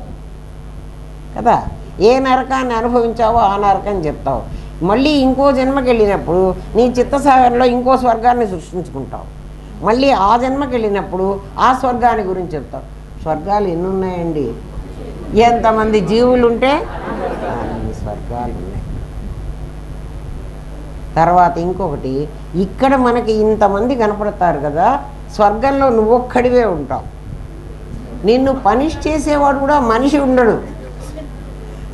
కదా. ఏ నరకాన్ని అనుభవించావో ఆ నరకం చెప్తావు. మళ్ళీ ఇంకో జన్మకి వెళ్ళినప్పుడు నీ చిత్తసాగరంలో ఇంకో స్వర్గాన్ని సృష్టించుకుంటావు. మళ్ళీ ఆ జన్మకి వెళ్ళినప్పుడు ఆ స్వర్గాన్ని గురించి చెప్తావు. స్వర్గాలు ఎన్ని ఉన్నాయండి? ఎంతమంది జీవులు ఉంటే అన్ని స్వర్గాలు ఉన్నాయి. తర్వాత ఇంకొకటి, ఇక్కడ మనకి ఇంతమంది కనపడతారు కదా, స్వర్గంలో నువ్వొక్కడివే ఉంటావు. నిన్ను పనిష్ చేసేవాడు కూడా మనిషి ఉండడు,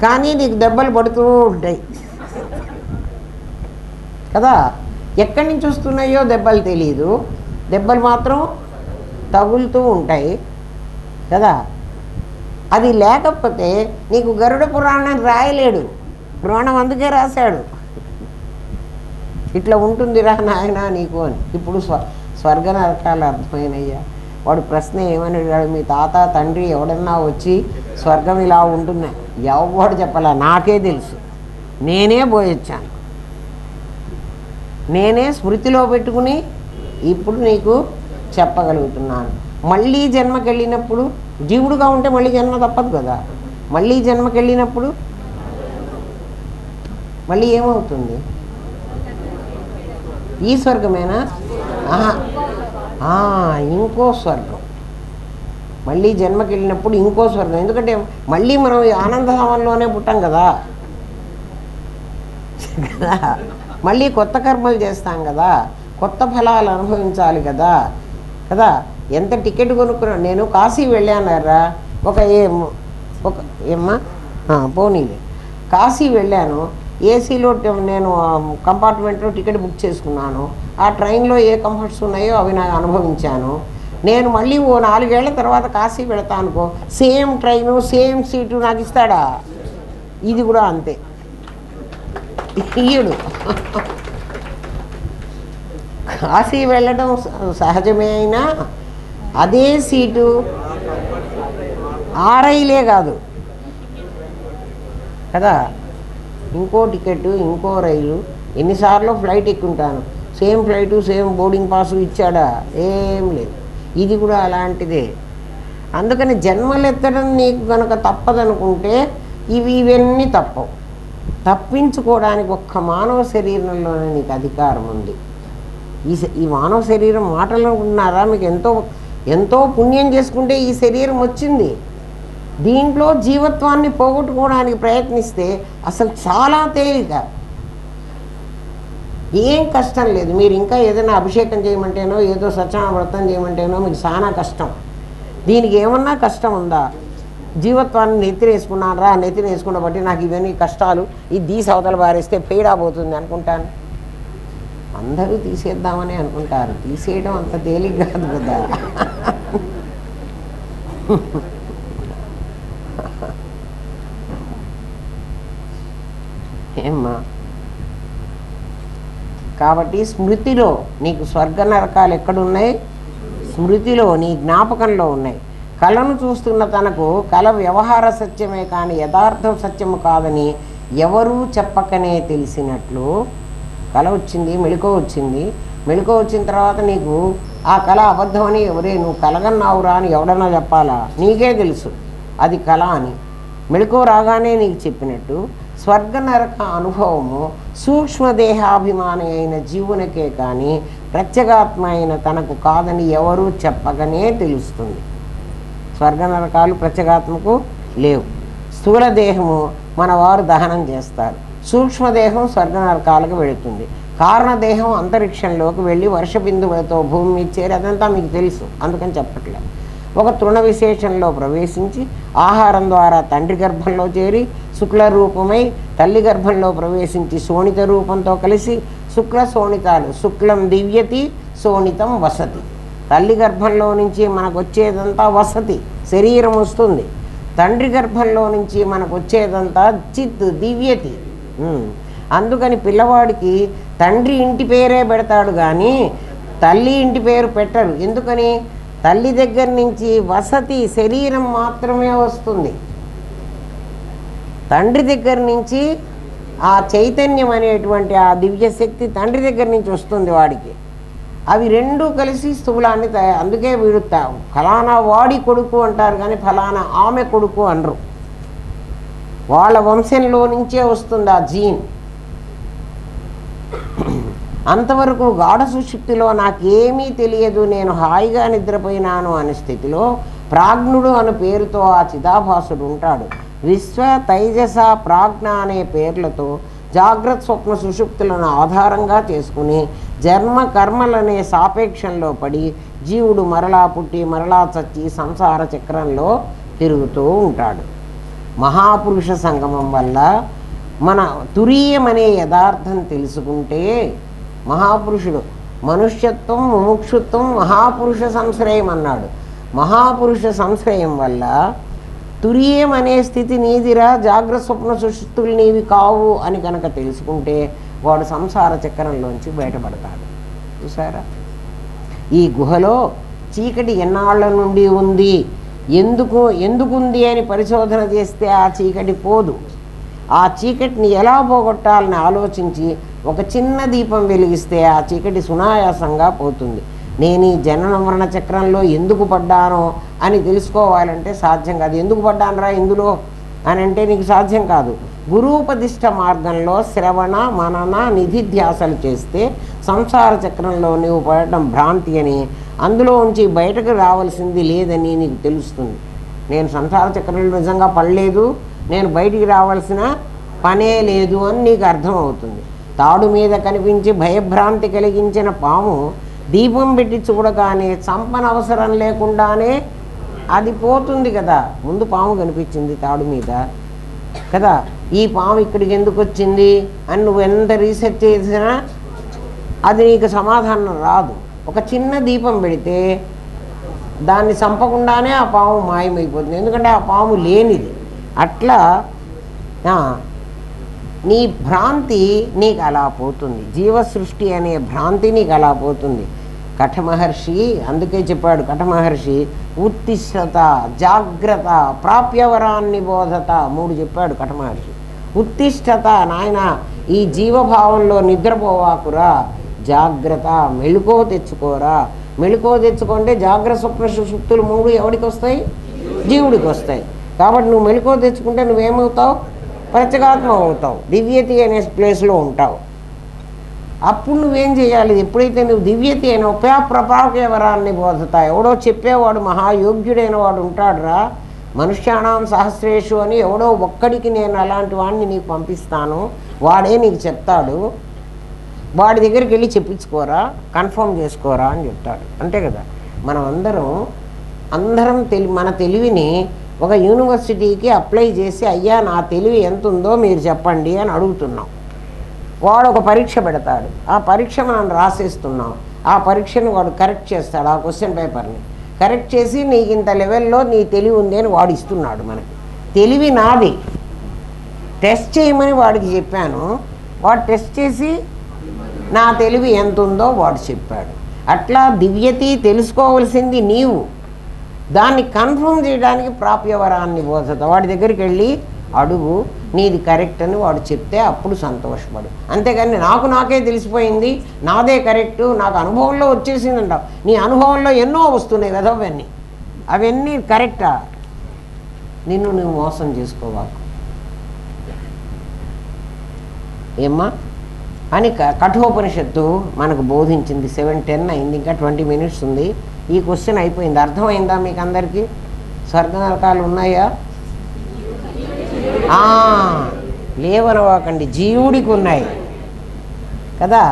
కానీ నీకు దెబ్బలు పడుతూ ఉంటాయి కదా. ఎక్కడి నుంచి వస్తున్నాయో దెబ్బలు తెలియదు, దెబ్బలు మాత్రం తగులుతూ ఉంటాయి కదా. అది లేకపోతే నీకు గరుడ పురాణం రాయలేడు. పురాణం అందుకే రాశాడు, ఇట్లా ఉంటుందిరా నాయన నీకు అని. ఇప్పుడు స్వర్గ నరకాలు అర్థమైనయ్యా. వాడు ప్రశ్న ఏమని అడిగాడు, మీ తాత తండ్రి ఎవడన్నా వచ్చి స్వర్గం ఇలా ఉంటుంది ఎవడు చెప్పాలా, నాకే తెలుసు, నేనే పోయొచ్చాను, నేనే స్మృతిలో పెట్టుకుని ఇప్పుడు నీకు చెప్పగలుగుతున్నాను. మళ్ళీ జన్మకి వెళ్ళినప్పుడు జీవుడుగా ఉంటే మళ్ళీ జన్మ తప్పదు కదా. మళ్ళీ జన్మకి వెళ్ళినప్పుడు మళ్ళీ ఏమవుతుంది? ఈ స్వర్గమేనా? ఇంకో స్వర్గం. మళ్ళీ జన్మకి వెళ్ళినప్పుడు ఇంకో స్వర్గం. ఎందుకంటే మళ్ళీ మనం ఈ ఆనందధామంలోనే పుట్టాం కదా, మళ్ళీ కొత్త కర్మలు చేస్తాం కదా, కొత్త ఫలాలు అనుభవించాలి కదా కదా. ఎంత టికెట్ కొనుక్కున్నాను నేను, కాశీ వెళ్ళానరా ఒక ఏమ్మా పోనీలే, కాశీ వెళ్ళాను, ఏసీలో నేను కంపార్ట్మెంట్లో టికెట్ బుక్ చేసుకున్నాను. ఆ ట్రైన్లో ఏ కంఫర్ట్స్ ఉన్నాయో అవి నాకు అనుభవించాను. నేను మళ్ళీ ఓ 4 ఏళ్ల తర్వాత కాశీ వెళతా అనుకో, సేమ్ ట్రైను సేమ్ సీటు నాకు ఇస్తాడా? ఇది కూడా అంతే, ఇయ్యడు. కాశీ వెళ్ళడం సహజమే అయినా అదే సీటు 6 రైలే కాదు కదా, ఇంకో టికెట్ ఇంకో రైలు. ఎన్నిసార్లు ఫ్లైట్ ఎక్కుంటాను, same flight same boarding pass ఇచ్చాడా? ఏం లేదు. ఇది కూడా అలాంటిదే. అందుకని జన్మలెత్తడం నీకు కనుక తప్పదనుకుంటే ఇవన్నీ తప్పవు. తప్పించుకోవడానికి ఒక్క మానవ శరీరంలోనే నీకు అధికారం ఉంది. ఈ మానవ శరీరం మాటలు ఉన్నారా? మీకు ఎంతో పుణ్యం చేసుకుంటే ఈ శరీరం వచ్చింది. దీంట్లో జీవత్వాన్ని పోగొట్టుకోవడానికి ప్రయత్నిస్తే అసలు చాలా తేలిక, ఏం కష్టం లేదు. మీరు ఇంకా ఏదైనా అభిషేకం చేయమంటేనో ఏదో సత్యనారాయణ వ్రతం చేయమంటేనో మీకు చాలా కష్టం. దీనికి ఏమన్నా కష్టం ఉందా? జీవత్వాన్ని నెత్తినేసుకున్నాను రా, నెత్తినేసుకున్న బట్టి నాకు ఇవన్నీ కష్టాలు, ఇది అవతల బారేస్తే పేడాపోతుంది అనుకుంటాను. అందరూ తీసేద్దామని అనుకుంటారు, తీసేయడం అంత తేలిక కాదు కదా. ఏమ్మా, కాబట్టి స్మృతిలో నీకు స్వర్గ నరకాలు ఎక్కడున్నాయి? స్మృతిలో, నీ జ్ఞాపకంలో ఉన్నాయి. కళను చూస్తున్న తనకు కళ వ్యవహార సత్యమే కానీ యథార్థ సత్యము కాదని ఎవరూ చెప్పకనే తెలిసినట్లు, కళ వచ్చింది, మెళుకో వచ్చింది, మెళుకో వచ్చిన తర్వాత నీకు ఆ కళ అబద్ధమని ఎవరే నువ్వు కలగన్నావురా అని ఎవడన్నా చెప్పాలా? నీకే తెలుసు అది కళ అని. మెళుకో రాగానే నీకు చెప్పినట్టు స్వర్గ నరక అనుభవము సూక్ష్మదేహాభిమాని అయిన జీవునికే కానీ ప్రత్యేగాత్మ అయిన తనకు కాదని ఎవరూ చెప్పకనే తెలుస్తుంది. స్వర్గ నరకాలు ప్రత్యేగాత్మకు లేవు. స్థూల దేహము మన వారు దహనం చేస్తారు, సూక్ష్మదేహం స్వర్గ నరకాలకు వెళుతుంది. కారణదేహం అంతరిక్షంలోకి వెళ్ళి వర్ష బిందువులతో భూమి మీద చేరి, అదంతా మీకు తెలుసు, అందుకని చెప్పట్లేదు. ఒక తృణ విశేషంలో ప్రవేశించి ఆహారం ద్వారా తండ్రి గర్భంలో చేరి శుక్ల రూపమై తల్లి గర్భంలో ప్రవేశించి శోణిత రూపంతో కలిసి శుక్ల శోణితాలు, శుక్లం దివ్యతి శోణితం వసతి. తల్లి గర్భంలో నుంచి మనకు వచ్చేదంతా వసతి, శరీరం వస్తుంది. తండ్రి గర్భంలో నుంచి మనకు వచ్చేదంతా చిత్, దివ్యతి. అందుకని పిల్లవాడికి తండ్రి ఇంటి పేరే పెడతాడు కానీ తల్లి ఇంటి పేరు పెట్టరు. ఎందుకని? తల్లి దగ్గర నుంచి వసతి శరీరం మాత్రమే వస్తుంది. తండ్రి దగ్గర నుంచి ఆ చైతన్యం అనేటువంటి ఆ దివ్యశక్తి తండ్రి దగ్గర నుంచి వస్తుంది వాడికి. అవి రెండూ కలిసి స్థూలాన్ని అందుకే వీడు ఫలానా వాడి కొడుకు అంటారు కానీ ఫలానా ఆమె కొడుకు అనరు. వాళ్ళ వంశంలో నుంచే వస్తుంది ఆ జీన్. అంతవరకు గాఢ సుషుప్తిలో నాకేమీ తెలియదు, నేను హాయిగా నిద్రపోయినాను అనే స్థితిలో ప్రాజ్ఞుడు అనే పేరుతో ఆ చిదాభాసుడు ఉంటాడు. విశ్వ, తైజస, ప్రాజ్ఞ అనే పేర్లతో జాగ్రత్త స్వప్న సుషుప్తులను ఆధారంగా చేసుకుని జన్మ కర్మలనే సాపేక్షంలో పడి జీవుడు మరలా పుట్టి మరలా చచ్చి సంసార చక్రంలో తిరుగుతూ ఉంటాడు. మహాపురుష సంగమం వల్ల మన తురీయమనే యథార్థం తెలుసుకుంటే మహాపురుషుడు మనుష్యత్వం, ముముక్షుత్వం, మహాపురుష సంశ్రయం అన్నాడు. మహాపురుష సంశ్రయం వల్ల తురియం అనే స్థితి నీదిరా, జాగ్రత్త స్వప్న సుషుప్తులు నీవి కావు అని కనుక తెలుసుకుంటే వాడు సంసార చక్రంలోంచి బయటపడతాడు. చూసారా, ఈ గుహలో చీకటి ఎన్నాళ్ళ నుండి ఉంది, ఎందుకుంది అని పరిశోధన చేస్తే ఆ చీకటి పోదు. ఆ చీకటిని ఎలా పోగొట్టాలని ఆలోచించి ఒక చిన్న దీపం వెలిగిస్తే ఆ చీకటి సునాయాసంగా పోతుంది. నేను ఈ జనన మరణ చక్రంలో ఎందుకు పడ్డానో అని తెలుసుకోవాలంటే సాధ్యం కాదు. ఎందుకు పడ్డానరా ఇందులో అని అంటే నీకు సాధ్యం కాదు. గురూపదిష్ట మార్గంలో శ్రవణ మనన నిధిధ్యాసలు చేస్తే సంసార చక్రంలో నువ్వు పడటం భ్రాంతి అని, అందులో ఉంచి బయటకు రావాల్సింది లేదని నీకు తెలుస్తుంది. నేను సంసార చక్రంలో నిజంగా పడలేదు, నేను బయటికి రావాల్సిన పనే లేదు అని నీకు అర్థమవుతుంది. తాడు మీద కనిపించి భయభ్రాంతి కలిగించిన పాము దీపం పెట్టి చూడగానే చంపనవసరం లేకుండానే అది పోతుంది కదా. ముందు పాము కనిపించింది తాడు మీద కదా, ఈ పాము ఇక్కడికి ఎందుకు వచ్చింది అని నువ్వు ఎంత రీసెర్చ్ చేసినా అది నీకు సమాధానం రాదు. ఒక చిన్న దీపం పెడితే దాన్ని చంపకుండానే ఆ పాము మాయమైపోతుంది, ఎందుకంటే ఆ పాము లేనిది. అట్లా నీ భ్రాంతి నీకు అలా పోతుంది, జీవసృష్టి అనే భ్రాంతి నీకు అలా పోతుంది. కఠమహర్షి అందుకే చెప్పాడు, కఠమహర్షి ఉత్తిష్టత, జాగ్రత్త, ప్రాప్యవరాన్ని బోధత 3 చెప్పాడు కఠమహర్షి. ఉత్తిష్టత, నాయన ఈ జీవభావంలో నిద్రపోవాకురా, జాగ్రత్త, మెళుకో తెచ్చుకోరా. మెళుకో తెచ్చుకుంటే జాగ్రత్త స్వప్న సుషుప్తులు 3 ఎవడికి వస్తాయి? జీవుడికి వస్తాయి. కాబట్టి నువ్వు మెళుకో తెచ్చుకుంటే నువ్వేమవుతావు? ప్రత్యేగాత్మ అవుతావు, దివ్యతి అనే ప్లేస్లో ఉంటావు. అప్పుడు నువ్వేం చేయాలి? ఎప్పుడైతే నువ్వు దివ్యతి అయిన ఉపయాప్రపాకేవరాన్ని బోధత, ఎవడో చెప్పేవాడు మహాయోగ్యుడైన వాడు ఉంటాడురా, మనుష్యాణం సహస్రేషు అని ఎవడో ఒక్కడికి నేను అలాంటి వాడిని నీకు పంపిస్తాను, వాడే నీకు చెప్తాడు, వాడి దగ్గరికి వెళ్ళి చెప్పించుకోరా, కన్ఫర్మ్ చేసుకోరా అని చెప్తాడు. అంతే కదా. మనం అందరం మన తెలివిని ఒక యూనివర్సిటీకి అప్లై చేసి, అయ్యా నా తెలివి ఎంత ఉందో మీరు చెప్పండి అని అడుగుతున్నాం. వాడు ఒక పరీక్ష పెడతాడు, ఆ పరీక్ష మనం రాసేస్తున్నాం. ఆ పరీక్షను వాడు కరెక్ట్ చేస్తాడు, ఆ క్వశ్చన్ పేపర్ని కరెక్ట్ చేసి నీకు ఇంత లెవెల్లో నీ తెలివి ఉంది అని వాడు ఇస్తున్నాడు మనకి. తెలివి నాది, టెస్ట్ చేయమని వాడికి చెప్పాను, వాడు టెస్ట్ చేసి నా తెలివి ఎంత ఉందో వాడు చెప్పాడు. అట్లా దివ్యతి తెలుసుకోవలసింది నీవు, దాన్ని కన్ఫర్మ్ చేయడానికి ప్రాప్యవరాన్ని బోధత, వాడి దగ్గరికి వెళ్ళి అడుగు, నీది కరెక్ట్ అని వాడు చెప్తే అప్పుడు సంతోషపడు. అంతేగాని నాకే తెలిసిపోయింది, నాదే కరెక్టు, నాకు అనుభవంలో వచ్చేసింది అంటావు. నీ అనుభవంలో ఎన్నో వస్తున్నాయి కదా, అవన్నీ కరెక్టా? నిన్ను నువ్వు మోసం చేసుకోవాలి ఏమ్మా అని కఠోపనిషత్తు మనకు బోధించింది. 7:10 అయింది, ఇంకా 20 minutes ఉంది. ఈ క్వశ్చన్ అయిపోయింది. అర్థమైందా మీకు అందరికీ? స్వర్గ నరకాలు ఉన్నాయా? లేవనవాకండి, జీవుడికి ఉన్నాయి కదా.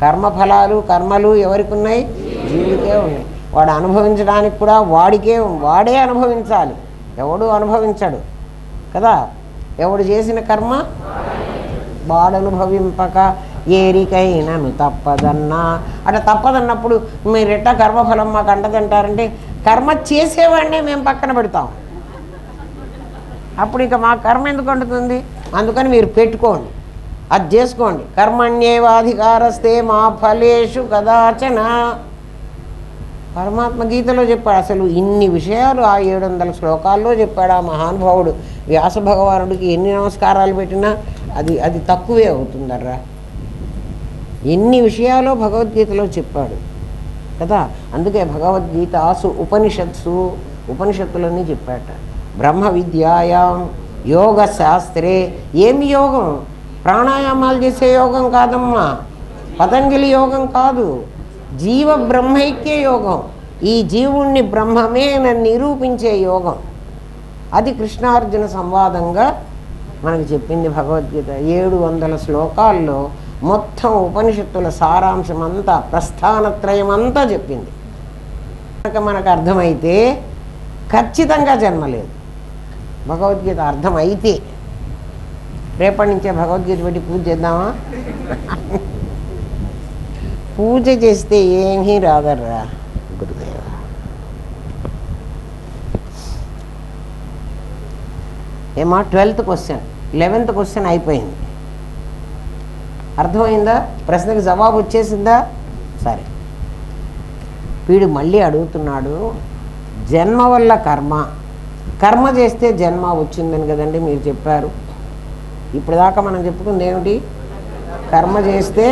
కర్మలు ఎవరికి ఉన్నాయి? జీవుడికే ఉన్నాయి. వాడు అనుభవించడానికి కూడా వాడే అనుభవించాలి, ఎవడు అనుభవించడు కదా. ఎవడు చేసిన కర్మ వాడు అనుభవింపక ఏరికైనను తప్పదన్నా. అట్లా తప్పదన్నప్పుడు మీరు ఎట్టా కర్మఫలం మాకు అంటదంటారంటే, కర్మ చేసేవాడినే మేము పక్కన పెడతాం, అప్పుడు ఇక మా కర్మ ఎందుకు అంటుతుంది? అందుకని మీరు పెట్టుకోండి, అది చేసుకోండి. కర్మణ్యేవాధికారస్తే మా ఫలేషు కదాచన. పరమాత్మ గీతలో చెప్పాడు. అసలు ఇన్ని విషయాలు ఆ 700 శ్లోకాల్లో చెప్పాడు ఆ మహానుభావుడు. వ్యాస భగవానుడికి ఎన్ని నమస్కారాలు పెట్టినా అది తక్కువే అవుతుందర్రా. ఎన్ని విషయాలు భగవద్గీతలో చెప్పాడు కదా. అందుకే భగవద్గీతాసు ఉపనిషత్తులన్నీ చెప్పాట. బ్రహ్మ విద్యాయాం యోగ శాస్త్రే. ఏమి యోగం? ప్రాణాయామాలు చేసే యోగం కాదమ్మా, పతంజలి యోగం కాదు, జీవ బ్రహ్మైక్య యోగం. ఈ జీవుణ్ణి బ్రహ్మమే నన్ను నిరూపించే యోగం. అది కృష్ణార్జున సంవాదంగా మనకు చెప్పింది భగవద్గీత. 700 శ్లోకాల్లో మొత్తం ఉపనిషత్తుల సారాంశం అంతా, ప్రస్థానత్రయం అంతా చెప్పింది. మనకు అర్థమైతే ఖచ్చితంగా జన్మలేదు. భగవద్గీత అర్థమైతే రేపటి నుంచే భగవద్గీత పెట్టి పూజ చేద్దామా? పూజ చేస్తే ఏమీ రాదర్రా గురుదేవ. ఏమా 12th క్వశ్చన్, 11th క్వశ్చన్ అయిపోయింది. అర్థమైందా? ప్రశ్నకి జవాబు వచ్చేసిందా? సరే, వీడు మళ్ళీ అడుగుతున్నాడు, జన్మ వల్ల కర్మ, కర్మ చేస్తే జన్మ వచ్చిందని కదండి మీరు చెప్పారు. ఇప్పటిదాకా మనం చెప్పుకుంది ఏమిటి? కర్మ చేస్తే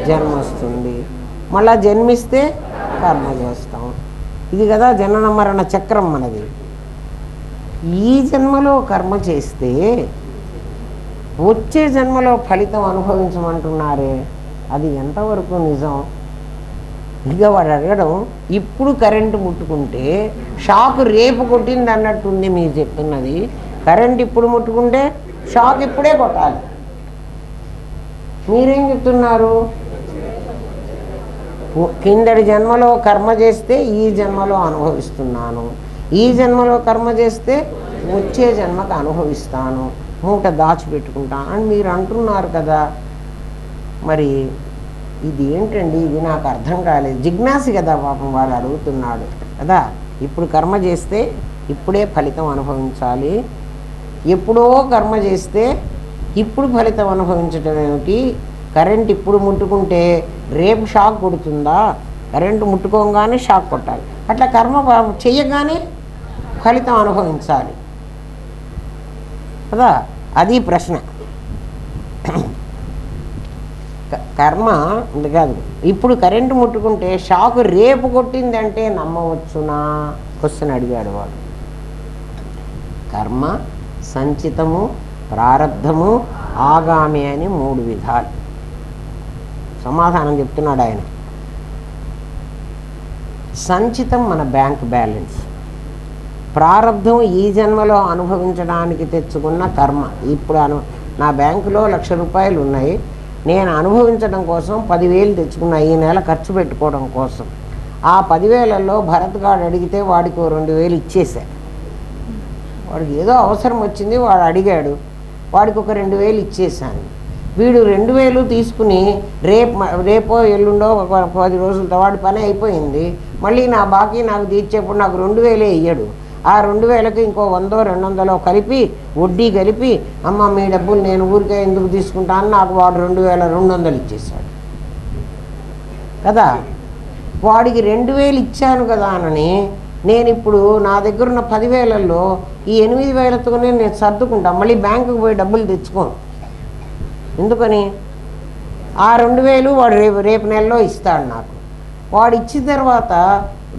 జన్మ వస్తుంది, మళ్ళా జన్మిస్తే కర్మ చేస్తాం. ఇది కదా జనన మరణ చక్రం మనది. ఈ జన్మలో కర్మ చేస్తే వచ్చే జన్మలో ఫలితం అనుభవించమంటున్నారే, అది ఎంతవరకు నిజం? ఇక వాడు అడగడం, ఇప్పుడు కరెంటు ముట్టుకుంటే షాక్ రేపు కొట్టింది అన్నట్టుంది మీరు చెప్తున్నది. కరెంట్ ఇప్పుడు ముట్టుకుంటే షాక్ ఇప్పుడే కొట్టాలి. మీరేం చెప్తున్నారు? కిందటి జన్మలో కర్మ చేస్తే ఈ జన్మలో అనుభవిస్తున్నాను, ఈ జన్మలో కర్మ చేస్తే వచ్చే జన్మకు అనుభవిస్తాను, మూట దాచిపెట్టుకుంటాను అని మీరు అంటున్నారు కదా. మరి ఇది ఏంటండి? ఇది నాకు అర్థం కాలేదు. జిజ్ఞాసి కదా పాపం వాడు అడుగుతున్నాడు కదా. ఇప్పుడు కర్మ చేస్తే ఇప్పుడే ఫలితం అనుభవించాలి, ఎప్పుడో కర్మ చేస్తే ఇప్పుడు ఫలితం అనుభవించడం ఏమిటి? కరెంట్ ఇప్పుడు ముట్టుకుంటే రేపు షాక్ కొడుతుందా? కరెంటు ముట్టుకోగానే షాక్ కొట్టాలి, అట్లా కర్మ చెయ్యగానే ఫలితం అనుభవించాలి కదా. అది ప్రశ్న. కర్మ ఉంది కాదు, ఇప్పుడు కరెంటు ముట్టుకుంటే షాకు రేపు కొట్టిందంటే నమ్మవచ్చునా? క్వశ్చన్ అడిగాడు వాడు. కర్మ సంచితము, ప్రారబ్ధము, ఆగామి అని 3 విధాలు. సమాధానం చెప్తున్నాడు ఆయన. సంచితం మన బ్యాంక్ బ్యాలెన్స్, ప్రారబ్ధం ఈ జన్మలో అనుభవించడానికి తెచ్చుకున్న కర్మ. ఇప్పుడు నా బ్యాంకులో 1,00,000 రూపాయలు ఉన్నాయి, నేను అనుభవించడం కోసం 10,000 తెచ్చుకున్నా ఈ నెల ఖర్చు పెట్టుకోవడం కోసం. ఆ 10,000లో భరత్ గారు అడిగితే వాడికి 2,000 ఇచ్చేసా. వాడికి ఏదో అవసరం వచ్చింది, వాడు అడిగాడు, వాడికి ఒక 2,000 ఇచ్చేసాను. వీడు 2,000 తీసుకుని రేపో ఎల్లుండో ఒక 10 రోజులతో వాడి పని అయిపోయింది. మళ్ళీ నా బాకీ నాకు తీర్చేప్పుడు నాకు 2,000 ఇయ్యడు. ఆ 2,000కి ఇంకో 100, 200 కలిపి వడ్డీ కలిపి, అమ్మ మీ డబ్బులు నేను ఊరికే ఎందుకు తీసుకుంటాను, నాకు వాడు 2,200 ఇచ్చేసాడు కదా. వాడికి 2,000 ఇచ్చాను కదా అని నేను ఇప్పుడు నా దగ్గర ఉన్న 10,000లో ఈ 8,000తోనే నేను సర్దుకుంటాను, మళ్ళీ బ్యాంకుకి పోయి డబ్బులు తెచ్చుకోను. ఎందుకని? ఆ 2,000 వాడు రేపు నెలలో ఇస్తాడు నాకు. వాడు ఇచ్చిన తర్వాత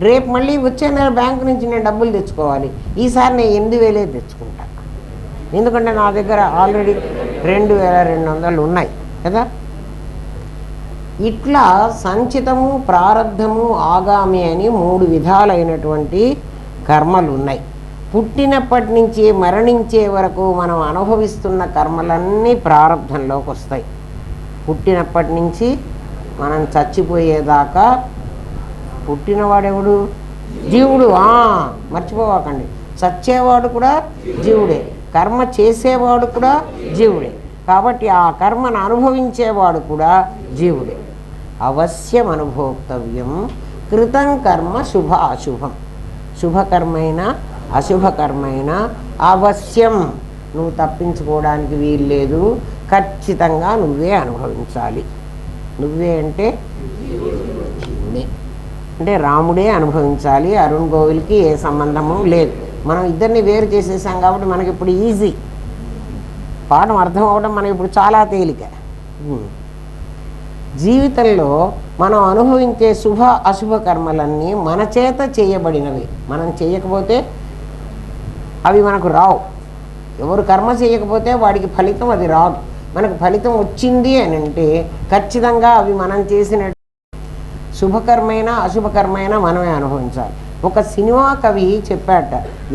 రేపు మళ్ళీ వచ్చే నెల బ్యాంకు నుంచి నేను డబ్బులు తెచ్చుకోవాలి. ఈసారి నేను 8,000 తెచ్చుకుంటా, ఎందుకంటే నా దగ్గర ఆల్రెడీ 2,200 ఉన్నాయి కదా. ఇట్లా సంచితము, ప్రారబ్ధము, ఆగామి అని 3 విధాలైనటువంటి కర్మలు ఉన్నాయి. పుట్టినప్పటి నుంచి మరణించే వరకు మనం అనుభవిస్తున్న కర్మలన్నీ ప్రారబ్ధంలోకి వస్తాయి. పుట్టినప్పటి నుంచి మనం చచ్చిపోయేదాకా పుట్టినవాడెవడు? జీవుడు. మర్చిపోవాకండి, చచ్చేవాడు కూడా జీవుడే, కర్మ చేసేవాడు కూడా జీవుడే. కాబట్టి ఆ కర్మను అనుభవించేవాడు కూడా జీవుడే. అవశ్యం అనుభోక్తవ్యం కృతం కర్మ శుభ అశుభం. శుభకర్మైన అశుభకర్మైన అవశ్యం, నువ్వు తప్పించుకోవడానికి వీల్లేదు, ఖచ్చితంగా నువ్వే అనుభవించాలి. నువ్వే అంటే జీవుడే, అంటే రాముడే అనుభవించాలి. అరుణ్ గోవిల్కి ఏ సంబంధము లేదు. మనం ఇద్దరిని వేరు చేసేసాం కాబట్టి మనకి ఇప్పుడు ఈజీ, పాఠం అర్థం అవ్వడం మనకి ఇప్పుడు చాలా తేలిక. జీవితంలో మనం అనుభవించే శుభ అశుభ కర్మలన్నీ మన చేత చేయబడినవి. మనం చేయకపోతే అవి మనకు రావు. ఎవరు కర్మ చేయకపోతే వాడికి ఫలితం అది రాదు. మనకు ఫలితం వచ్చింది అని అంటే ఖచ్చితంగా అవి మనం చేసిన శుభకర్మైన అశుభకర్మైన మనమే అనుభవించాలి. ఒక సినిమా కవి చెప్పాట,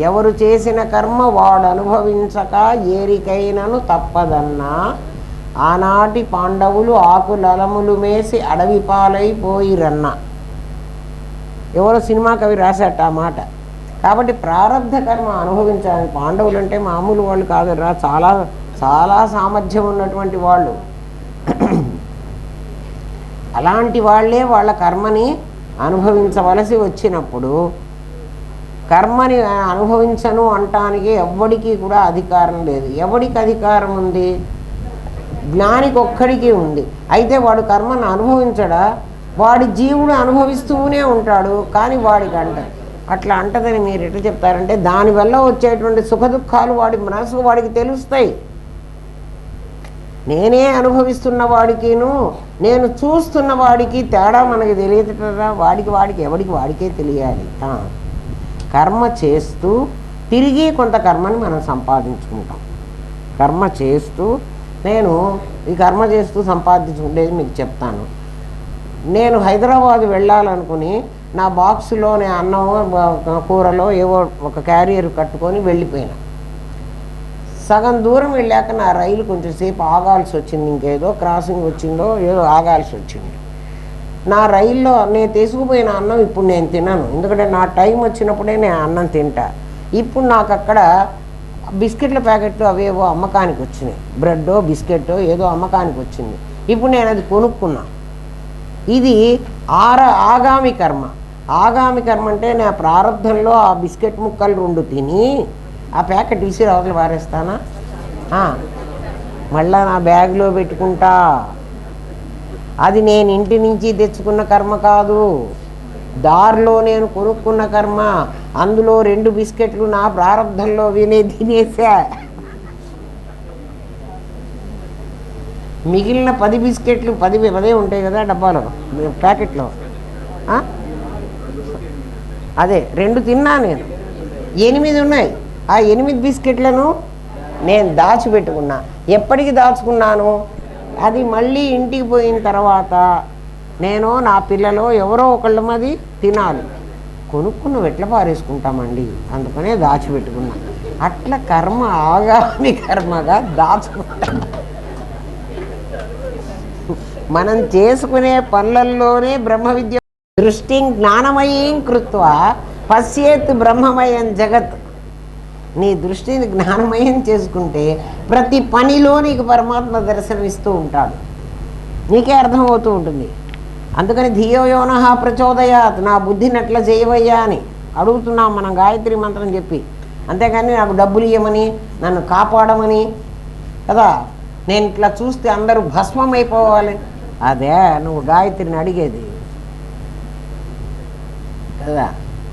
ఎవరు చేసిన కర్మ వాడు అనుభవించక ఏరికైనను తప్పదన్నా, ఆనాటి పాండవులు ఆకులలములు మేసి అడవి పాలైపోయిరన్న. ఎవరో సినిమా కవి రాశాట ఆ మాట. కాబట్టి ప్రారబ్ధ కర్మ అనుభవించాలి. పాండవులు అంటే మామూలు వాళ్ళు కాదురా, చాలా చాలా సామర్థ్యం ఉన్నటువంటి వాళ్ళు. అలాంటి వాళ్ళే వాళ్ళ కర్మని అనుభవించవలసి వచ్చినప్పుడు కర్మని అనుభవించను అంటానికి ఎవ్వడికి కూడా అధికారం లేదు. ఎవడికి అధికారం ఉంది? జ్ఞానికి ఒక్కడికి ఉంది. అయితే వాడు కర్మను అనుభవించడా? వాడి జీవుడు అనుభవిస్తూనే ఉంటాడు, కానీ వాడికి అంటదు. అట్లా అంటదని మీరు ఎట్లా చెప్తారంటే దానివల్ల వచ్చేటువంటి సుఖ దుఃఖాలు వాడి మనసుకు వాడికి తెలుస్తాయి. నేనే అనుభవిస్తున్న వాడికిను నేను చూస్తున్న వాడికి తేడా మనకి తెలియదు కదా. వాడికి ఎవడికి వాడికే తెలియాలి. కర్మ చేస్తూ తిరిగి కొంత కర్మని మనం సంపాదించుకుంటాం. కర్మ చేస్తూ నేను ఈ కర్మ చేస్తూ సంపాదించుకునేది మీకు చెప్తాను. నేను హైదరాబాద్ వెళ్ళాలనుకుని నా బాక్సులో నేను అన్నం కూరలో ఏవో ఒక క్యారియర్ కట్టుకొని వెళ్ళిపోయినా. సగం దూరం వెళ్ళాక నా రైలు కొంచెం సేపు ఆగాల్సి వచ్చింది. ఇంకేదో క్రాసింగ్ వచ్చిందో ఏదో ఆగాల్సి వచ్చింది. నా రైల్లో నేను తీసుకుపోయిన అన్నం ఇప్పుడు నేను తినను, ఎందుకంటే నా టైం వచ్చినప్పుడే నేను అన్నం తింటా. ఇప్పుడు నాకు అక్కడ బిస్కెట్ల ప్యాకెట్లు అవేవో అమ్మకానికి వచ్చినాయి, బ్రెడ్డో బిస్కెట్టో ఏదో అమ్మకానికి వచ్చింది. ఇప్పుడు నేను అది కొనుక్కున్నా. ఇది ఆగామి కర్మ. ఆగామి కర్మ అంటే నా ప్రారంధంలో ఆ బిస్కెట్ ముక్కలు 2 తిని ఆ ప్యాకెట్ విసిరి అవతల పారేస్తానా? మళ్ళా నా బ్యాగ్లో పెట్టుకుంటా. అది నేను ఇంటి నుంచి తెచ్చుకున్న కర్మ కాదు, దారిలో నేను కొనుక్కున్న కర్మ. అందులో 2 బిస్కెట్లు నా ప్రారంధంలో తినేసా. మిగిలిన 10 బిస్కెట్లు 10 ఉంటాయి కదా డబ్బాలో ప్యాకెట్లో, అదే 2 తిన్నా నేను. 8 ఉన్నాయి. ఆ 8 బిస్కెట్లను నేను దాచిపెట్టుకున్నా. ఎప్పటికి దాచుకున్నాను? అది మళ్ళీ ఇంటికి పోయిన తర్వాత నేను నా పిల్లలో ఎవరో ఒకళ్ళ మది తినాలి. కొనుక్కున్న ఎట్లా పారేసుకుంటామండి, అందుకనే దాచిపెట్టుకున్నా. అట్లా కర్మ ఆగామి కర్మగా దాచుకుంటాం. మనం చేసుకునే పనులలోనే బ్రహ్మ విద్య దృష్టి జ్ఞానమయం కృత్వా పశ్యేత్ బ్రహ్మమయం జగత్. నీ దృష్టిని జ్ఞానమయం చేసుకుంటే ప్రతి పనిలో నీకు పరమాత్మ దర్శనమిస్తూ ఉంటాడు, నీకే అర్థమవుతూ ఉంటుంది. అందుకని ధియో యోనః ప్రచోదయాత్, నా బుద్ధిని అట్లా చేయవయ్యా అని అడుగుతున్నాం మనం గాయత్రి మంత్రం చెప్పి. అంతేకాని నాకు డబ్బులు ఇవ్వమని, నన్ను కాపాడమని కదా, నేను ఇట్లా చూస్తే అందరూ భస్మం అయిపోవాలి, అదే నువ్వు గాయత్రిని అడిగేది కదా.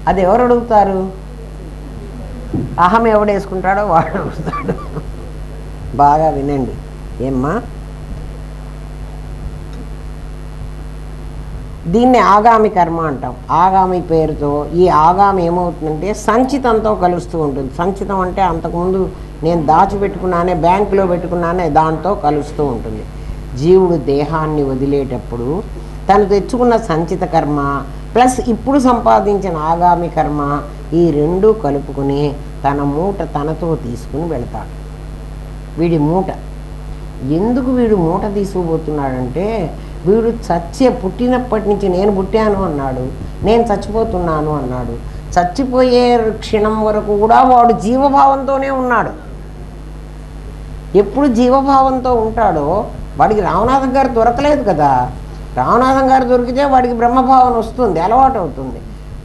అది ఎవరు అడుగుతారు? అహం ఎవడేసుకుంటాడో వాడు అడుగుతాడు. బాగా వినండి. ఏమ్మా, దీన్ని ఆగామి కర్మ అంటాం. ఆగామి పేరుతో ఈ ఆగామి ఏమవుతుందంటే సంచితంతో కలుస్తూ ఉంటుంది. సంచితం అంటే అంతకుముందు నేను దాచిపెట్టుకున్నానే, బ్యాంకులో పెట్టుకున్నానే, దాంతో కలుస్తూ ఉంటుంది. జీవుడు దేహాన్ని వదిలేటప్పుడు తను తెచ్చుకున్న సంచిత కర్మ ప్లస్ ఇప్పుడు సంపాదించిన ఆగామి కర్మ, ఈ 2 కలుపుకొని తన మూట తనతో తీసుకుని వెళతాడు. వీడి మూట ఎందుకు వీడు మూట తీసుకుపోతున్నాడంటే, వీడు పుట్టినప్పటి నుంచి నేను పుట్టాను అన్నాడు, నేను చచ్చిపోతున్నాను అన్నాడు. చచ్చిపోయే క్షణం వరకు కూడా వాడు జీవభావంతోనే ఉన్నాడు. ఎప్పుడు జీవభావంతో ఉంటాడో వాడికి రామనాథం గారు దొరకలేదు కదా. రామనాథం గారు దొరికితే వాడికి బ్రహ్మభావం వస్తుంది, అలవాటు అవుతుంది.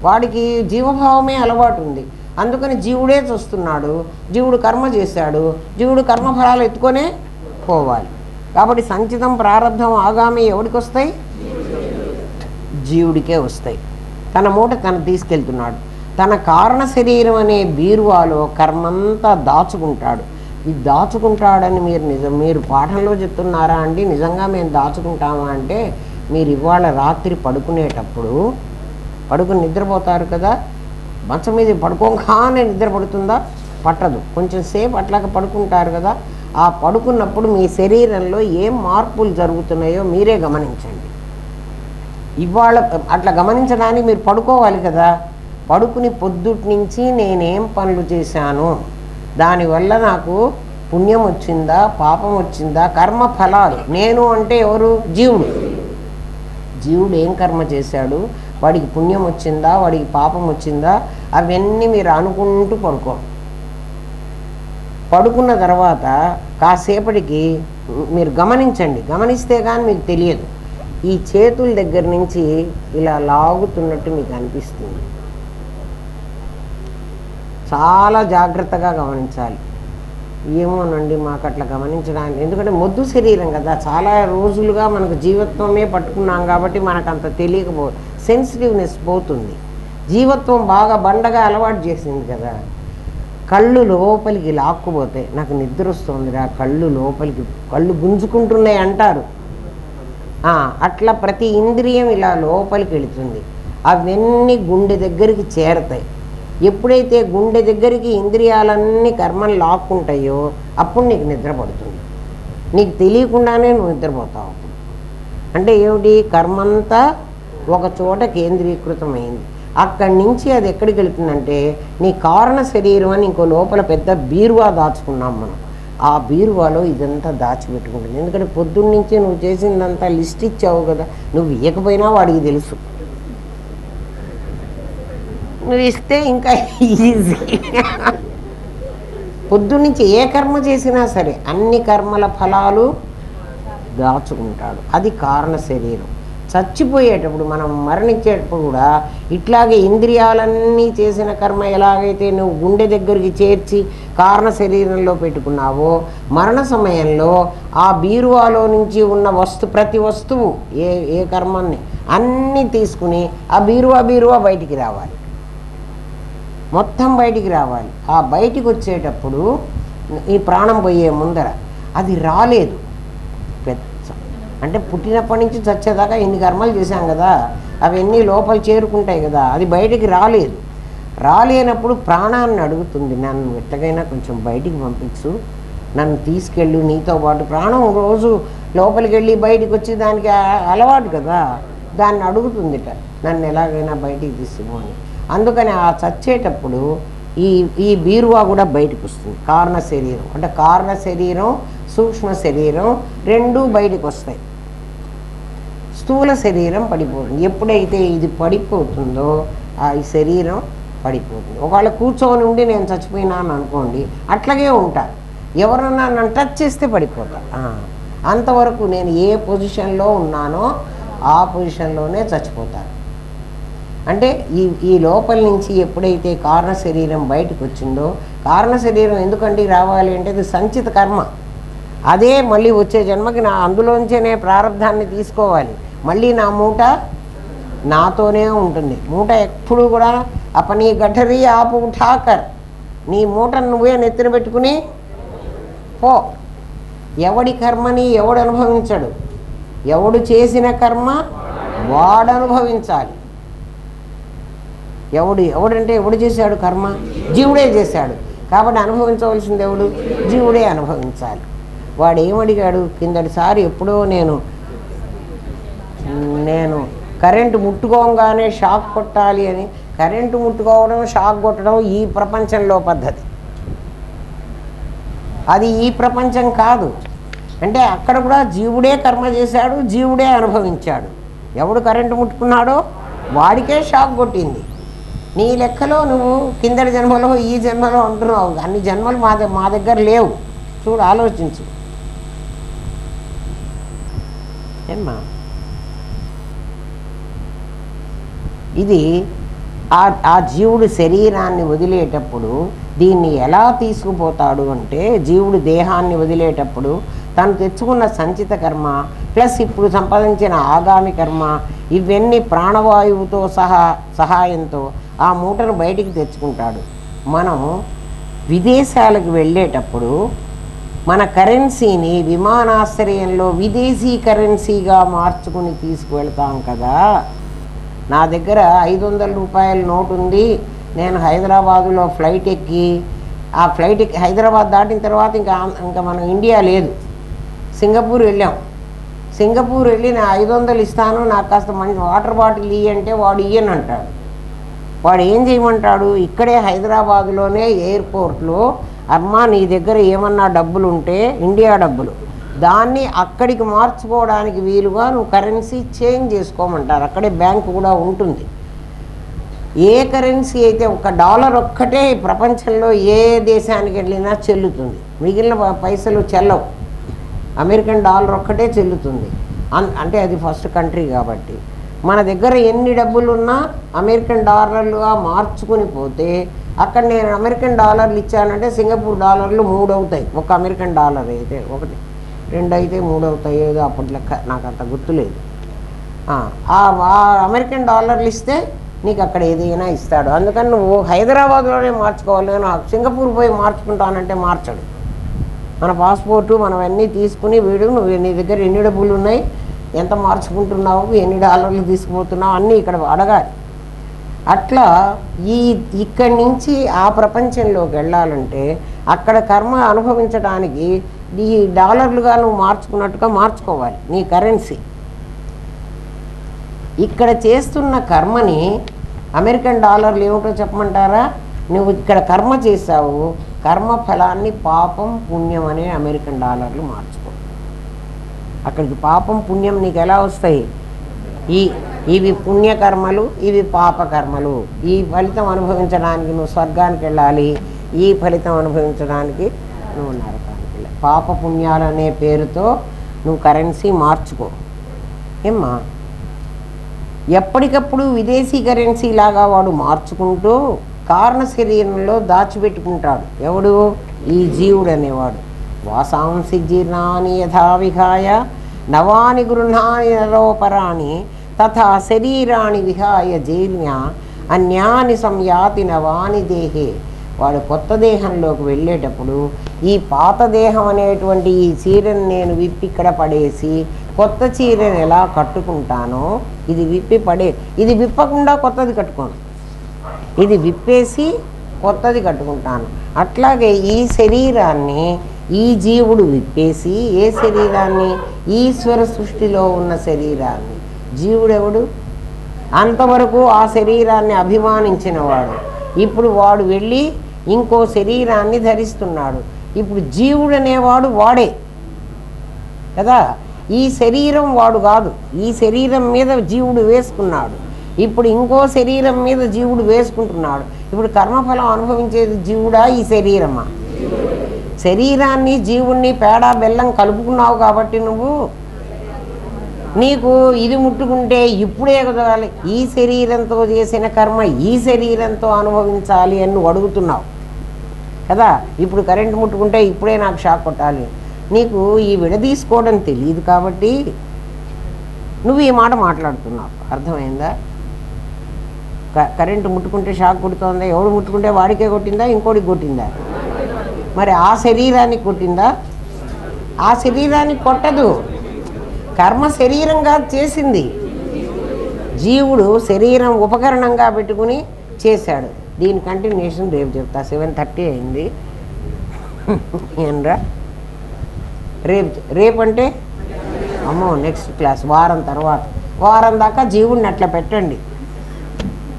వాడికి జీవభావమే అలవాటు ఉంది. అందుకని జీవుడే చూస్తున్నాడు, జీవుడు కర్మ చేశాడు, జీవుడు కర్మఫలాలు ఎత్తుకొనే పోవాలి. కాబట్టి సంచితం ప్రారంధం ఆగామి ఎవడికి వస్తాయి? జీవుడికే వస్తాయి. తన మూట తను తీసుకెళ్తున్నాడు. తన కారణ శరీరం అనే బీరువాలో కర్మంతా దాచుకుంటాడు. ఇది దాచుకుంటాడని మీరు పాఠంలో చెప్తున్నారా అండి? నిజంగా మేము దాచుకుంటామా అంటే, మీరు ఇవాళ రాత్రి పడుకునేటప్పుడు పడుకుని నిద్రపోతారు కదా, మంచం మీద పడుకోగానే నిద్ర పడుతుందా? పట్టదు. కొంచెం సేపు అట్లాగా పడుకుంటారు కదా, ఆ పడుకున్నప్పుడు మీ శరీరంలో ఏం మార్పులు జరుగుతున్నాయో మీరే గమనించండి. ఇవాళ అట్లా గమనించడానికి మీరు పడుకోవాలి కదా. పడుకుని పొద్దుటి నుంచి నేనేం పనులు చేశాను, దానివల్ల నాకు పుణ్యం వచ్చిందా పాపం వచ్చిందా, కర్మ ఫలాలు. నేను అంటే ఎవరు? జీవుడు. జీవుడు ఏం కర్మ చేశాడు, వాడికి పుణ్యం వచ్చిందా వాడికి పాపం వచ్చిందా, అవన్నీ మీరు అనుకుంటూ పడుకున్న తర్వాత కాసేపటికి మీరు గమనించండి. గమనిస్తే కానీ మీకు తెలియదు. ఈ చేతుల దగ్గర నుంచి ఇలా లాగుతున్నట్టు మీకు అనిపిస్తుంది. చాలా జాగ్రత్తగా గమనించాలి. ఏమోనండి మాకు అట్లా గమనించడానికి, ఎందుకంటే మొద్దు శరీరం కదా, చాలా రోజులుగా మనకు జీవత్వమే పట్టుకున్నాం కాబట్టి మనకు అంత తెలియకపో, సెన్సిటివ్నెస్ పోతుంది. జీవత్వం బాగా బండగా అలవాటు చేసింది కదా. కళ్ళు లోపలికి లాక్కుపోతే నాకు నిద్ర వస్తుందిరా, కళ్ళు లోపలికి, కళ్ళు గుంజుకుంటున్నాయి అంటారు. అట్లా ప్రతి ఇంద్రియం ఇలా లోపలికి వెళుతుంది. అవన్నీ గుండె దగ్గరికి చేరతాయి. ఎప్పుడైతే గుండె దగ్గరికి ఇంద్రియాలన్నీ కర్మలు లాక్కుంటాయో అప్పుడు నీకు నిద్ర పడుతుంది. నీకు తెలియకుండానే నువ్వు నిద్రపోతావు. అప్పుడు అంటే ఏమిటి, కర్మంతా ఒక చోట కేంద్రీకృతమైంది. అక్కడి నుంచి అది ఎక్కడికి వెళుతుందంటే నీ కారణ శరీరం అని ఇంకో లోపల పెద్ద బీరువా దాచుకున్నాం మనం. ఆ బీరువాలో ఇదంతా దాచిపెట్టుకుంటుంది. ఎందుకంటే పొద్దున్నుంచి నువ్వు చేసిందంతా లిస్ట్ ఇచ్చావు కదా, నువ్వు ఇవ్వకపోయినా వాడికి తెలుసు. నువ్వు ఇస్తే ఇంకా ఈజీ. పొద్దున్నుంచి ఏ కర్మ చేసినా సరే అన్ని కర్మల ఫలాలు దాచుకుంటాడు. అది కారణ శరీరం. చచ్చిపోయేటప్పుడు, మనం మరణించేటప్పుడు కూడా ఇట్లాగే ఇంద్రియాలన్నీ చేసిన కర్మ ఎలాగైతే నువ్వు గుండె దగ్గరికి చేర్చి కారణ శరీరంలో పెట్టుకున్నావో, మరణ సమయంలో ఆ బీరువాలో నుంచి ఉన్న ప్రతి వస్తువు ఏ కర్మాన్ని అన్నీ తీసుకుని ఆ బీరువా బయటికి రావాలి, మొత్తం బయటికి రావాలి. ఆ బయటికి వచ్చేటప్పుడు ఈ ప్రాణం పోయే ముందర అది రాలేదు. అంటే పుట్టినప్పటి నుంచి చచ్చేదాకా ఇన్ని కర్మలు చేశాం కదా, అవన్నీ లోపల చేరుకుంటాయి కదా, అది బయటికి రాలేదు. రాలేనప్పుడు ప్రాణాన్ని అడుగుతుంది, నన్ను ఎట్టగైనా కొంచెం బయటికి పంపించు, నన్ను తీసుకెళ్ళు నీతో పాటు. ప్రాణం రోజు లోపలికి వెళ్ళి బయటికి వచ్చి దానికి అలవాటు కదా, దాన్ని అడుగుతుందిట, నన్ను ఎలాగైనా బయటికి తీసుకుని. అందుకని ఆ చచ్చేటప్పుడు ఈ బీరువా కూడా బయటకు వస్తుంది. కారణ శరీరం అంటే కారణ శరీరం, సూక్ష్మ శరీరం రెండూ బయటకు వస్తాయి. స్థూల శరీరం పడిపోతుంది. ఎప్పుడైతే ఇది పడిపోతుందో ఈ శరీరం పడిపోతుంది. ఒకవేళ కూర్చొని ఉండి నేను చచ్చిపోయినాను అనుకోండి, అట్లాగే ఉంటాను. ఎవరన్నా నన్ను టచ్ చేస్తే పడిపోతా. అంతవరకు నేను ఏ పొజిషన్లో ఉన్నానో ఆ పొజిషన్లోనే చచ్చిపోతాను. అంటే ఈ లోపల నుంచి ఎప్పుడైతే కారణ శరీరం బయటకు వచ్చిందో, కారణ శరీరం ఎందుకంటే రావాలి అంటే అది సంచిత కర్మ. అదే మళ్ళీ వచ్చే జన్మకి అందులోంచే నేను ప్రారంధాన్ని తీసుకోవాలి. మళ్ళీ నా మూట నాతోనే ఉంటుంది. మూట ఎప్పుడు కూడా అపనీ గఠరీ ఆపు ఉఠాకర్, నీ మూటను నువ్వే నెత్తిన పెట్టుకుని పో. ఎవడి కర్మని ఎవడు అనుభవించడు, ఎవడు చేసిన కర్మ వాడు అనుభవించాలి. ఎవడంటే ఎవడు చేశాడు కర్మ? జీవుడే చేశాడు. కాబట్టి అనుభవించవలసింది ఎవడు? జీవుడే అనుభవించాలి. వాడు ఏమడిగాడు కిందటిసారి ఎప్పుడో నేను కరెంటు ముట్టుకోగానే షాక్ కొట్టాలి అని. కరెంటు ముట్టుకోవడం, షాక్ కొట్టడం ఈ ప్రపంచంలో పద్ధతి, అది ఈ ప్రపంచం కాదు. అంటే అక్కడ కూడా జీవుడే కర్మ చేశాడు, జీవుడే అనుభవించాడు. ఎవడు కరెంటు ముట్టుకున్నాడో వాడికే షాక్ కొట్టింది. నీ లెక్కలో నువ్వు కిందటి జన్మలో ఈ జన్మలో అంటున్నావు, అన్ని జన్మలు మా దగ్గర లేవు. చూడు, ఆలోచించు. ఏమ్మా, ఇది ఆ జీవుడు శరీరాన్ని వదిలేటప్పుడు దీన్ని ఎలా తీసుకుపోతాడు అంటే, జీవుడు దేహాన్ని వదిలేటప్పుడు తను తెచ్చుకున్న సంచిత కర్మ ప్లస్ ఇప్పుడు సంపాదించిన ఆగామి కర్మ ఇవన్నీ ప్రాణవాయువుతో సహాయంతో ఆ మూటను బయటికి తెచ్చుకుంటాడు. మనం విదేశాలకు వెళ్ళేటప్పుడు మన కరెన్సీని విమానాశ్రయంలో విదేశీ కరెన్సీగా మార్చుకుని తీసుకువెళ్తాం కదా. నా దగ్గర 500 రూపాయల నోటు ఉంది, నేను హైదరాబాదులో ఫ్లైట్ ఎక్కి హైదరాబాద్ దాటిన తర్వాత ఇంకా మనం ఇండియా లేదు, సింగపూర్ వెళ్ళాం. సింగపూర్ వెళ్ళి నేను 500 ఇస్తాను, నాకు కాస్త మంచి వాటర్ బాటిల్ ఇయ్యి అంటే వాడు ఇయ్యనంటాడు. వాడు ఏం చేయమంటాడు? ఇక్కడే హైదరాబాదులోనే ఎయిర్పోర్ట్లో, అమ్మా నీ దగ్గర ఏమన్నా డబ్బులు ఉంటే ఇండియా డబ్బులు, దాన్ని అక్కడికి మార్చుకోవడానికి వీలుగా నువ్వు కరెన్సీ చేంజ్ చేసుకోమంటారు. అక్కడే బ్యాంకు కూడా ఉంటుంది. ఏ కరెన్సీ అయితే $1 ఒక్కటే ప్రపంచంలో ఏ దేశానికి వెళ్ళినా చెల్లుతుంది, మిగిలిన పైసలు చెల్లవు. అమెరికన్ డాలర్ ఒక్కటే చెల్లుతుంది. అంటే అది ఫస్ట్ కంట్రీ కాబట్టి. మన దగ్గర ఎన్ని డబ్బులున్నా అమెరికన్ డాలర్లుగా మార్చుకుని పోతే అక్కడ నేను అమెరికన్ డాలర్లు ఇచ్చానంటే సింగపూర్ డాలర్లు 3 అవుతాయి. ఒక అమెరికన్ డాలర్ అయితే 1, 2 అయితే 3 అవుతాయి. ఏదో అప్పటి లెక్క నాకు అంత గుర్తులేదు. ఆ అమెరికన్ డాలర్లు ఇస్తే నీకు అక్కడ ఏదైనా ఇస్తాడు. అందుకని నువ్వు హైదరాబాద్లోనే మార్చుకోవాలి. నేను సింగపూర్ పోయి మార్చుకుంటానంటే మార్చడు. మన పాస్పోర్టు మనవన్నీ తీసుకుని వీడు నువ్వు నీ దగ్గర ఎన్ని డబ్బులు ఉన్నాయి, ఎంత మార్చుకుంటున్నావు, ఎన్ని డాలర్లు తీసుకుపోతున్నావు అన్నీ ఇక్కడ అడగాలి. అట్లా ఇక్కడి నుంచి ఆ ప్రపంచంలోకి వెళ్ళాలంటే అక్కడ కర్మ అనుభవించడానికి ఈ డాలర్లుగా నువ్వు మార్చుకున్నట్టుగా మార్చుకోవాలి నీ కరెన్సీ. ఇక్కడ చేస్తున్న కర్మని అమెరికన్ డాలర్లు ఏమిటో చెప్పమంటారా? నువ్వు ఇక్కడ కర్మ చేసావు, కర్మ ఫలాన్ని పాపం పుణ్యం అనే అమెరికన్ డాలర్లు మార్చుకో. అక్కడికి పాపం పుణ్యం నీకు ఎలా వస్తాయి? ఇవి పుణ్యకర్మలు, ఇవి పాపకర్మలు. ఈ ఫలితం అనుభవించడానికి నువ్వు స్వర్గానికి వెళ్ళాలి, ఈ ఫలితం అనుభవించడానికి నువ్వు నరకానికి వెళ్ళాలి. పాప పుణ్యాలు అనే పేరుతో నువ్వు కరెన్సీ మార్చుకో. ఏమ్మా, ఎప్పటికప్పుడు విదేశీ కరెన్సీ లాగా వాడు మార్చుకుంటూ కారణ శరీరంలో దాచిపెట్టుకుంటాడు. ఎవడు? ఈ జీవుడు అనేవాడు. వాసాంసి జీర్ణాని యథా విహాయ నవాని గృహాని నరోపరాణి తథా శరీరాన్ని విహాయ జీర్ణ్య అన్యాని సంయాతి నవాని దేహే. వాడు కొత్త దేహంలోకి వెళ్ళేటప్పుడు ఈ పాత దేహం అనేటువంటి ఈ చీరను నేను విప్పి ఇక్కడ పడేసి కొత్త చీరను ఎలా కట్టుకుంటానో ఇది ఇది విప్పకుండా కొత్తది కట్టుకోను, ఇది విప్పేసి కొత్తది కట్టుకుంటాను. అట్లాగే ఈ శరీరాన్ని ఈ జీవుడు విప్పేసి ఏ శరీరాన్ని? ఈశ్వర సృష్టిలో ఉన్న శరీరాన్ని. జీవుడెవడు? అంతవరకు ఆ శరీరాన్ని అభిమానించినవాడు. ఇప్పుడు వాడు వెళ్ళి ఇంకో శరీరాన్ని ధరిస్తున్నాడు. ఇప్పుడు జీవుడు అనేవాడు వాడే కదా. ఈ శరీరం వాడు కాదు. ఈ శరీరం మీద జీవుడు వేసుకున్నాడు. ఇప్పుడు ఇంకో శరీరం మీద జీవుడు వేసుకుంటున్నాడు. ఇప్పుడు కర్మఫలం అనుభవించేది జీవుడా ఈ శరీరమా? శరీరాన్ని జీవుణ్ణి పేడ బెల్లం కలుపుకున్నావు కాబట్టి నీకు ఇది ముట్టుకుంటే ఇప్పుడే కదగాలి. ఈ శరీరంతో చేసిన కర్మ ఈ శరీరంతో అనుభవించాలి అని నువ్వు అడుగుతున్నావు కదా. ఇప్పుడు కరెంటు ముట్టుకుంటే ఇప్పుడే నాకు షాక్ కొట్టాలి. నీకు ఈ విడదీసుకోవడం తెలియదు కాబట్టి నువ్వు ఈ మాట మాట్లాడుతున్నావు. అర్థమైందా? కరెంటు ముట్టుకుంటే షాక్ కొడుతోందా? ఎవడు ముట్టుకుంటే వాడికే కొట్టిందా, ఇంకోటికి కొట్టిందా? మరి ఆ శరీరానికి కొట్టిందా? ఆ శరీరానికి కొట్టదు. కర్మ శరీరంగా చేసింది. జీవుడు శరీరం ఉపకరణంగా పెట్టుకుని చేశాడు. దీని కంటిన్యూషన్ రేపు చెప్తా. 7:30 అయింది ఏంరా? రేపు అంటే అమ్మో నెక్స్ట్ క్లాస్, వారం తర్వాత. వారం దాకా జీవుడిని అట్లా పెట్టండి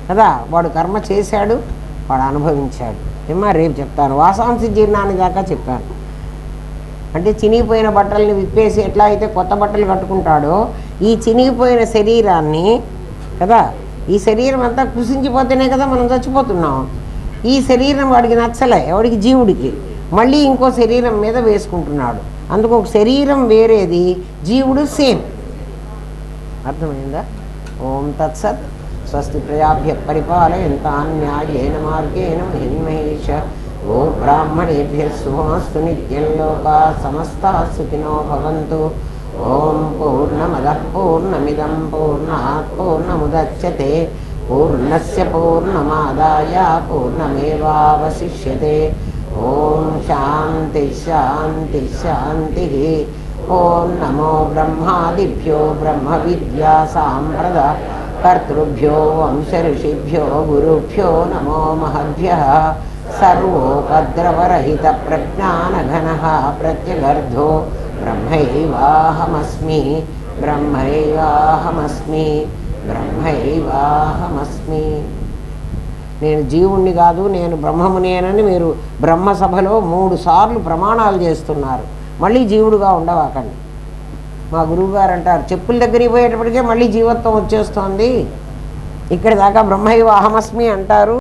కదా. వాడు కర్మ చేశాడు, వాడు అనుభవించాడు. ఏమా రేపు చెప్తాను. వాసాంసి జీర్ణాన్ని దాకా చెప్పాను. అంటే చినిగిపోయిన బట్టల్ని విప్పేసి ఎట్లా అయితే కొత్త బట్టలు కట్టుకుంటాడో ఈ చినిగిపోయిన శరీరాన్ని కదా, ఈ శరీరం అంతా కుసించిపోతేనే కదా మనం చచ్చిపోతున్నాం. ఈ శరీరం వాడికి నచ్చలే, ఎవడికి? జీవుడికి. మళ్ళీ ఇంకో శరీరం మీద వేసుకుంటున్నాడు. అందుకు ఒక శరీరం వేరేది, జీవుడు సేమ్. అర్థమైందా? ఓం తత్సత్. స్వస్తి ప్రజాభ్య పరిపాలయంతాం న్యాయేన మార్గేణ మహిన్మహేష. ఓ బ్రాహ్మణేభ్య శుభమస్తు. నిత్యం లోకా సమస్తాః సుఖినో భవంతు. ఓం పూర్ణమదః పూర్ణమిదం పూర్ణాత్ పూర్ణముదచ్యతే పూర్ణస్య పూర్ణమాదాయ పూర్ణమేవావశిష్యతే. ఓం శాంతి శాంతి శాంతి. ఓం నమో బ్రహ్మాదిభ్యో బ్రహ్మ విద్యా సాంప్రద కర్తృభ్యో వంశ ఋషిభ్యో గురుభ్యో నమో మహద్భ్యః. సర్వోపద్రవరహిత ప్రజ్ఞానఘనః ప్రత్యగర్ధో బ్రహ్మైవాహమస్మి బ్రహ్మైవాహమస్మి బ్రహ్మైవాహమస్మి. నేను జీవుణ్ణి కాదు, నేను బ్రహ్మమునేనని మీరు బ్రహ్మసభలో 3 సార్లు ప్రమాణాలు చేస్తున్నారు. మళ్ళీ జీవుడుగా ఉండవాకండి. మా గురువుగారు అంటారు, చెప్పుల దగ్గరికి పోయేటప్పటికే మళ్ళీ జీవత్వం వచ్చేస్తోంది, ఇక్కడి దాకా బ్రహ్మైవాహమస్మి అంటారు.